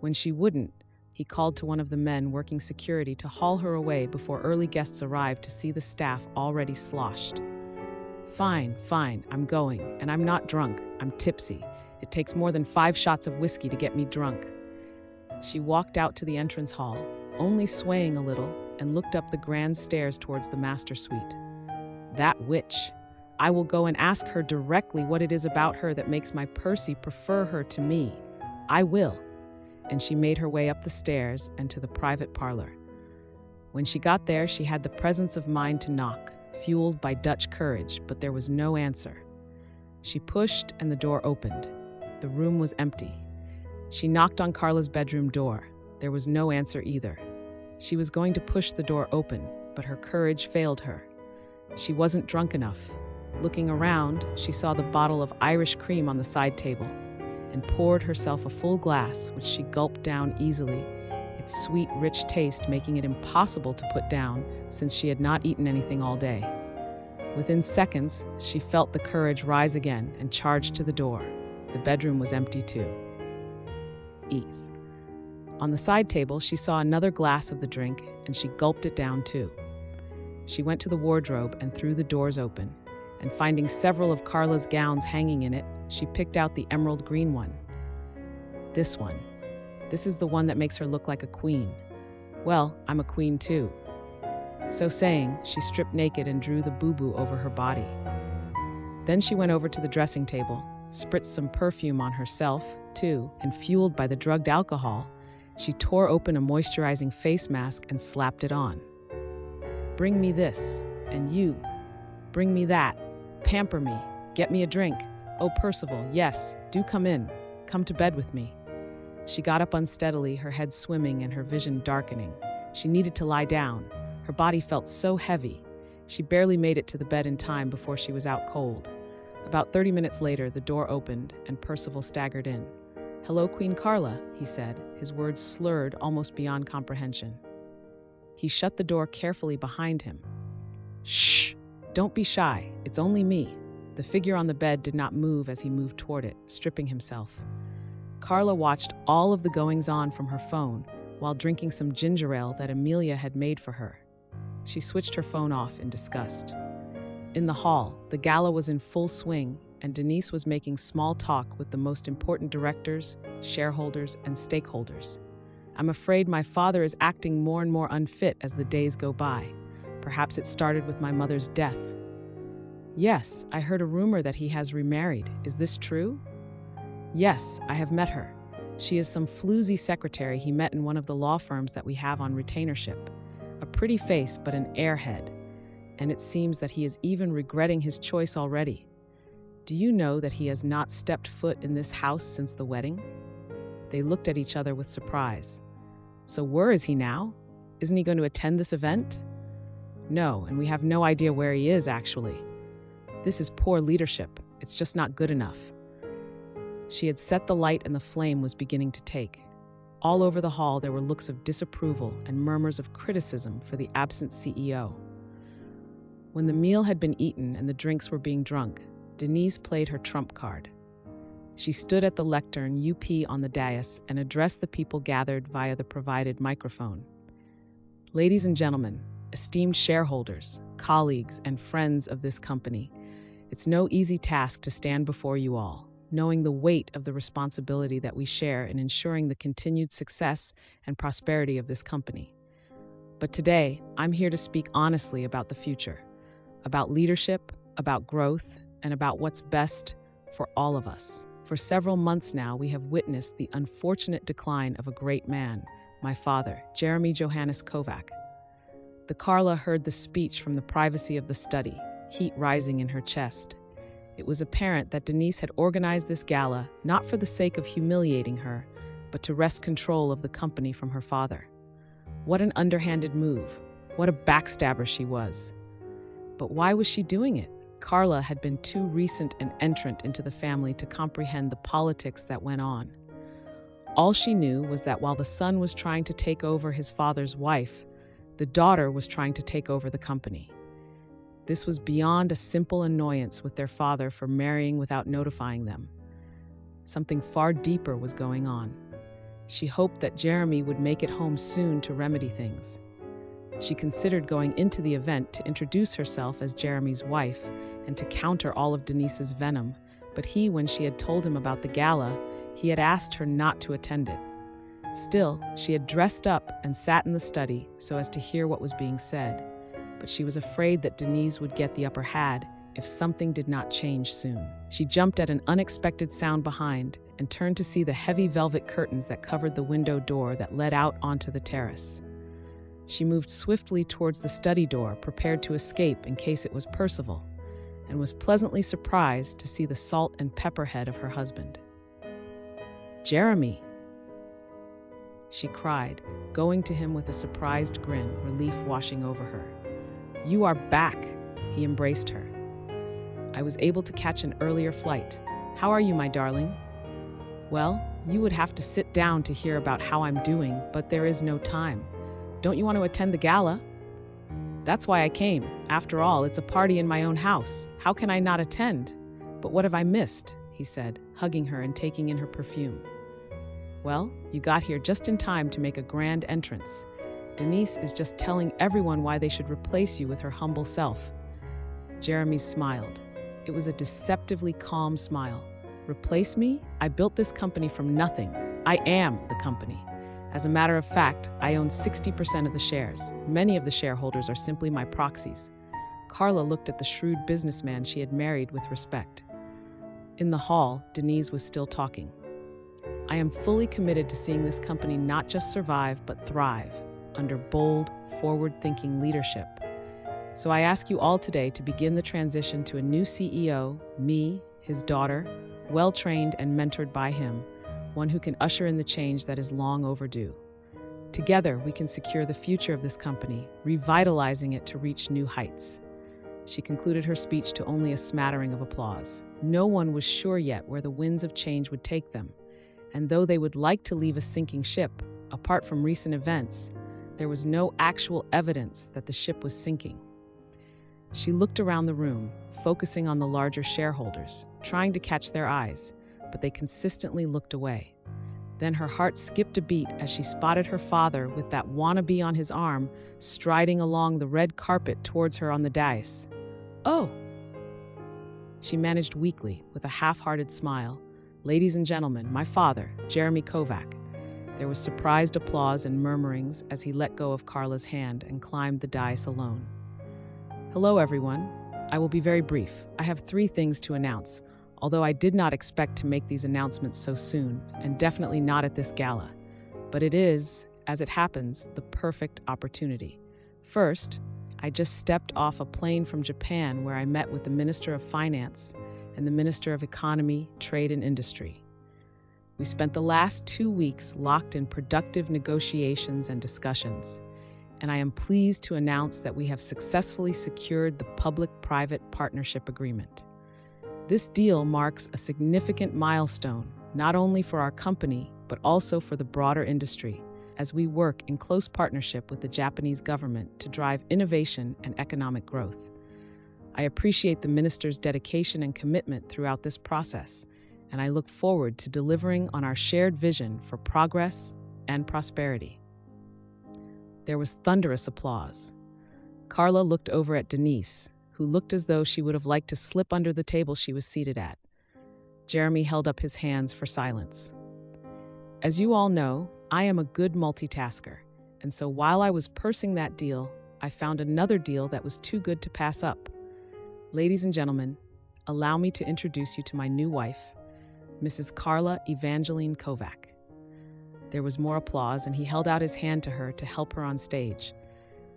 When she wouldn't, he called to one of the men working security to haul her away before early guests arrived to see the staff already sloshed. Fine, fine, I'm going, and I'm not drunk, I'm tipsy. It takes more than 5 shots of whiskey to get me drunk. She walked out to the entrance hall, only swaying a little, and looked up the grand stairs towards the master suite. That witch. I will go and ask her directly what it is about her that makes my Percy prefer her to me. I will. And she made her way up the stairs and to the private parlor. When she got there, she had the presence of mind to knock, fueled by Dutch courage, but there was no answer. She pushed and the door opened. The room was empty. She knocked on Karla's bedroom door. There was no answer either. She was going to push the door open, but her courage failed her. She wasn't drunk enough. Looking around, she saw the bottle of Irish cream on the side table and poured herself a full glass, which she gulped down easily, its sweet, rich taste making it impossible to put down since she had not eaten anything all day. Within seconds, she felt the courage rise again and charged to the door. The bedroom was empty too. Ease. On the side table, she saw another glass of the drink and she gulped it down too. She went to the wardrobe and threw the doors open, and finding several of Karla's gowns hanging in it, she picked out the emerald green one. This one. This is the one that makes her look like a queen. Well, I'm a queen too. So saying, she stripped naked and drew the boo-boo over her body. Then she went over to the dressing table, spritzed some perfume on herself, too, and fueled by the drugged alcohol, she tore open a moisturizing face mask and slapped it on. Bring me this, and you. Bring me that. Pamper me. Get me a drink. Oh, Percival, yes, do come in. Come to bed with me. She got up unsteadily, her head swimming and her vision darkening. She needed to lie down. Her body felt so heavy. She barely made it to the bed in time before she was out cold. About 30 minutes later, the door opened and Percival staggered in. "Hello, Queen Karla," he said, his words slurred almost beyond comprehension. He shut the door carefully behind him. "Shh! Don't be shy. It's only me." The figure on the bed did not move as he moved toward it, stripping himself. Karla watched all of the goings-on from her phone while drinking some ginger ale that Amelia had made for her. She switched her phone off in disgust. In the hall, the gala was in full swing, and Denise was making small talk with the most important directors, shareholders, and stakeholders. "I'm afraid my father is acting more and more unfit as the days go by. Perhaps it started with my mother's death." "Yes, I heard a rumor that he has remarried. Is this true?" "Yes, I have met her. She is some floozy secretary he met in one of the law firms that we have on retainership. A pretty face, but an airhead. And it seems that he is even regretting his choice already. Do you know that he has not stepped foot in this house since the wedding?" They looked at each other with surprise. "So where is he now? Isn't he going to attend this event?" "No, and we have no idea where he is, actually. This is poor leadership. It's just not good enough." She had set the light and the flame was beginning to take. All over the hall there were looks of disapproval and murmurs of criticism for the absent CEO. When the meal had been eaten and the drinks were being drunk, Denise played her trump card. She stood at the lectern UP on the dais and addressed the people gathered via the provided microphone. "Ladies and gentlemen, esteemed shareholders, colleagues, and friends of this company, it's no easy task to stand before you all, knowing the weight of the responsibility that we share in ensuring the continued success and prosperity of this company. But today, I'm here to speak honestly about the future, about leadership, about growth, and about what's best for all of us. For several months now, we have witnessed the unfortunate decline of a great man, my father, Jeremy Johannes Kovac." The Karla heard the speech from the privacy of the study, heat rising in her chest. It was apparent that Denise had organized this gala not for the sake of humiliating her, but to wrest control of the company from her father. What an underhanded move. What a backstabber she was. But why was she doing it? Karla had been too recent an entrant into the family to comprehend the politics that went on. All she knew was that while the son was trying to take over his father's wife, the daughter was trying to take over the company. This was beyond a simple annoyance with their father for marrying without notifying them. Something far deeper was going on. She hoped that Jeremy would make it home soon to remedy things. She considered going into the event to introduce herself as Jeremy's wife and to counter all of Denise's venom, but when she had told him about the gala, he had asked her not to attend it. Still, she had dressed up and sat in the study so as to hear what was being said, but she was afraid that Denise would get the upper hand if something did not change soon. She jumped at an unexpected sound behind and turned to see the heavy velvet curtains that covered the window door that led out onto the terrace. She moved swiftly towards the study door, prepared to escape in case it was Percival, and was pleasantly surprised to see the salt and pepper head of her husband. "Jeremy!" she cried, going to him with a surprised grin, relief washing over her. "You are back!" He embraced her. "I was able to catch an earlier flight. How are you, my darling?" "Well, you would have to sit down to hear about how I'm doing, but there is no time. Don't you want to attend the gala?" "That's why I came. After all, it's a party in my own house. How can I not attend?" "But what have I missed?" he said, hugging her and taking in her perfume. "Well, you got here just in time to make a grand entrance. Denise is just telling everyone why they should replace you with her humble self." Jeremy smiled. It was a deceptively calm smile. "Replace me? I built this company from nothing. I am the company. As a matter of fact, I own 60% of the shares. Many of the shareholders are simply my proxies." Karla looked at the shrewd businessman she had married with respect. In the hall, Denise was still talking. "I am fully committed to seeing this company not just survive, but thrive, under bold, forward-thinking leadership. So I ask you all today to begin the transition to a new CEO, me, his daughter, well-trained and mentored by him, one who can usher in the change that is long overdue. Together, we can secure the future of this company, revitalizing it to reach new heights." She concluded her speech to only a smattering of applause. No one was sure yet where the winds of change would take them, and though they would like to leave a sinking ship, apart from recent events, there was no actual evidence that the ship was sinking. She looked around the room, focusing on the larger shareholders, trying to catch their eyes, but they consistently looked away. Then her heart skipped a beat as she spotted her father with that wannabe on his arm, striding along the red carpet towards her on the dais. "Oh!" she managed weakly, with a half-hearted smile. "Ladies and gentlemen, my father, Jeremy Kovac." There was surprised applause and murmurings as he let go of Karla's hand and climbed the dais alone. "Hello, everyone. I will be very brief. I have 3 things to announce, although I did not expect to make these announcements so soon, and definitely not at this gala. But it is, as it happens, the perfect opportunity. First, I just stepped off a plane from Japan where I met with the Minister of Finance and the Minister of Economy, Trade and Industry. We spent the last 2 weeks locked in productive negotiations and discussions, and I am pleased to announce that we have successfully secured the public-private partnership agreement. This deal marks a significant milestone, not only for our company, but also for the broader industry, as we work in close partnership with the Japanese government to drive innovation and economic growth. I appreciate the minister's dedication and commitment throughout this process, and I look forward to delivering on our shared vision for progress and prosperity." There was thunderous applause. Karla looked over at Denise, who looked as though she would have liked to slip under the table she was seated at. Jeremy held up his hands for silence. "As you all know, I am a good multitasker, and so while I was pursing that deal, I found another deal that was too good to pass up. Ladies and gentlemen, allow me to introduce you to my new wife, Mrs. Karla Evangeline Kovac." There was more applause, and he held out his hand to her to help her on stage.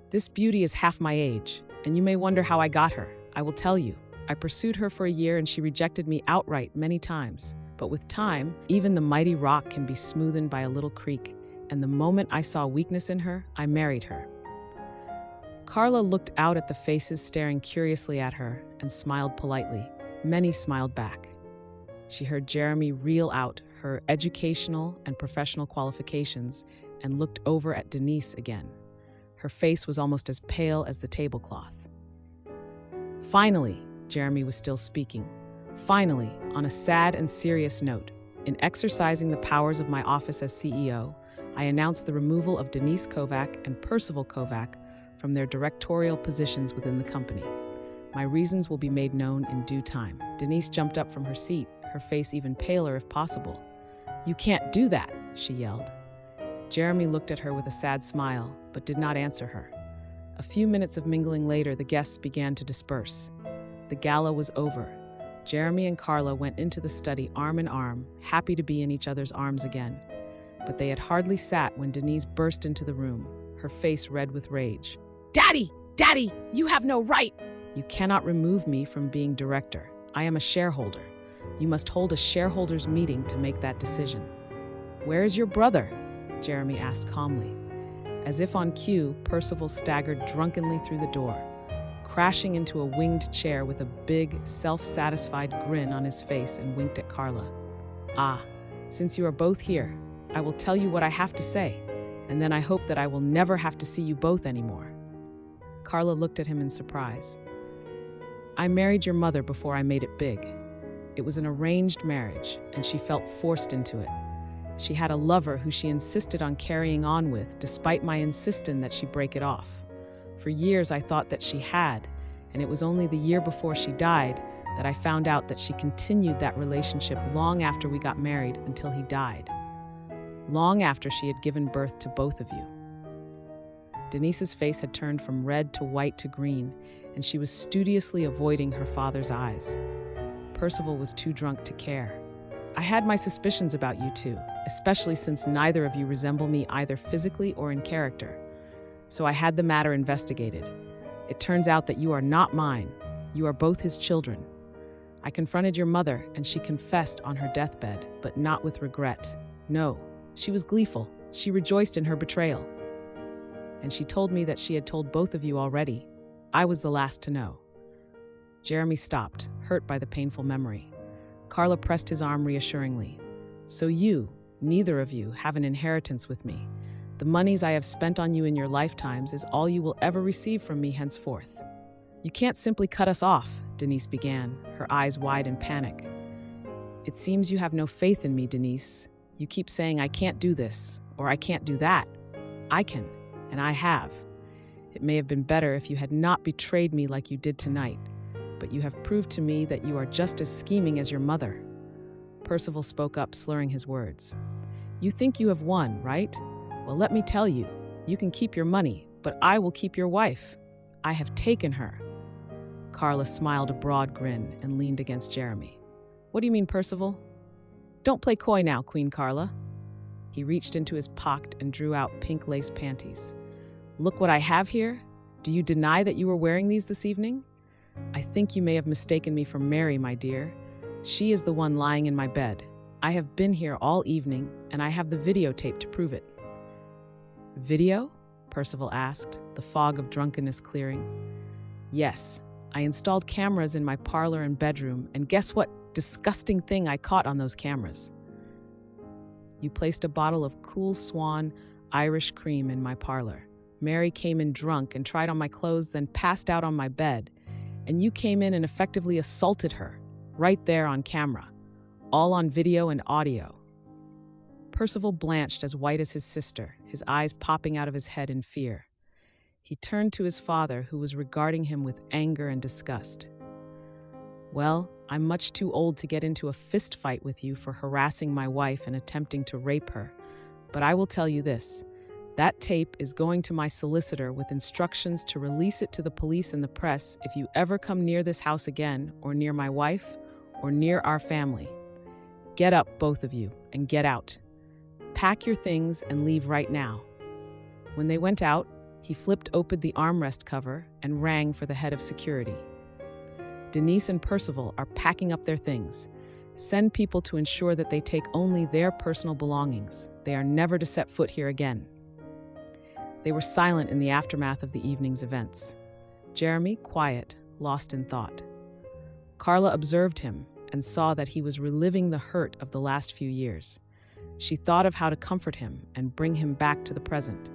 "This beauty is half my age, and you may wonder how I got her. I will tell you. I pursued her for a year, and she rejected me outright many times. But with time, even the mighty rock can be smoothened by a little creak, and the moment I saw weakness in her, I married her." Karla looked out at the faces staring curiously at her and smiled politely. Many smiled back. She heard Jeremy reel out her educational and professional qualifications and looked over at Denise again. Her face was almost as pale as the tablecloth. "Finally," Jeremy was still speaking, "finally, on a sad and serious note, in exercising the powers of my office as CEO, I announced the removal of Denise Kovac and Percival Kovac from their directorial positions within the company. My reasons will be made known in due time. Denise jumped up from her seat, her face even paler if possible. You can't do that, she yelled. Jeremy looked at her with a sad smile, but did not answer her. A few minutes of mingling later, the guests began to disperse. The gala was over. Jeremy and Karla went into the study arm in arm, happy to be in each other's arms again. But they had hardly sat when Denise burst into the room, her face red with rage. Daddy! Daddy! You have no right! You cannot remove me from being director. I am a shareholder. You must hold a shareholders' meeting to make that decision. Where is your brother? Jeremy asked calmly. As if on cue, Percival staggered drunkenly through the door, crashing into a winged chair with a big, self-satisfied grin on his face, and winked at Karla. Ah, since you are both here, I will tell you what I have to say, and then I hope that I will never have to see you both anymore. Karla looked at him in surprise. I married your mother before I made it big. It was an arranged marriage, and she felt forced into it. She had a lover who she insisted on carrying on with, despite my insisting that she break it off. For years I thought that she had, and it was only the year before she died that I found out that she continued that relationship long after we got married until he died. Long after she had given birth to both of you. Denise's face had turned from red to white to green, and she was studiously avoiding her father's eyes. Percival was too drunk to care. I had my suspicions about you two, especially since neither of you resemble me either physically or in character. So I had the matter investigated. It turns out that you are not mine. You are both his children. I confronted your mother, and she confessed on her deathbed, but not with regret. No, she was gleeful. She rejoiced in her betrayal. And she told me that she had told both of you already. I was the last to know. Jeremy stopped, hurt by the painful memory. Karla pressed his arm reassuringly. So you, neither of you, have an inheritance with me. The monies I have spent on you in your lifetimes is all you will ever receive from me henceforth. You can't simply cut us off, Denise began, her eyes wide in panic. It seems you have no faith in me, Denise. You keep saying I can't do this, or I can't do that. I can, and I have. It may have been better if you had not betrayed me like you did tonight, but you have proved to me that you are just as scheming as your mother. Percival spoke up, slurring his words. You think you have won, right? Well, let me tell you, you can keep your money, but I will keep your wife. I have taken her. Karla smiled a broad grin and leaned against Jeremy. What do you mean, Percival? Don't play coy now, Queen Karla. He reached into his pocket and drew out pink lace panties. Look what I have here. Do you deny that you were wearing these this evening? I think you may have mistaken me for Mary, my dear. She is the one lying in my bed. I have been here all evening, and I have the videotape to prove it. Video? Percival asked, the fog of drunkenness clearing. Yes, I installed cameras in my parlor and bedroom, and guess what disgusting thing I caught on those cameras? You placed a bottle of Cool Swan Irish cream in my parlor. Mary came in drunk and tried on my clothes, then passed out on my bed, and you came in and effectively assaulted her, right there on camera, all on video and audio. Percival blanched as white as his sister, his eyes popping out of his head in fear. He turned to his father, who was regarding him with anger and disgust. Well, I'm much too old to get into a fist fight with you for harassing my wife and attempting to rape her, but I will tell you this. That tape is going to my solicitor with instructions to release it to the police and the press if you ever come near this house again, or near my wife, or near our family. Get up, both of you, and get out. Pack your things and leave right now. When they went out, he flipped open the armrest cover and rang for the head of security. Denise and Percival are packing up their things. Send people to ensure that they take only their personal belongings. They are never to set foot here again. They were silent in the aftermath of the evening's events. Jeremy, quiet, lost in thought. Karla observed him and saw that he was reliving the hurt of the last few years. She thought of how to comfort him and bring him back to the present,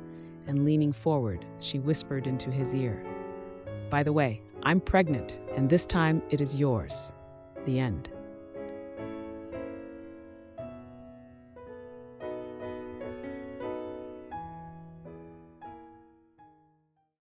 and leaning forward, she whispered into his ear, "By the way, I'm pregnant, and this time it is yours." The end.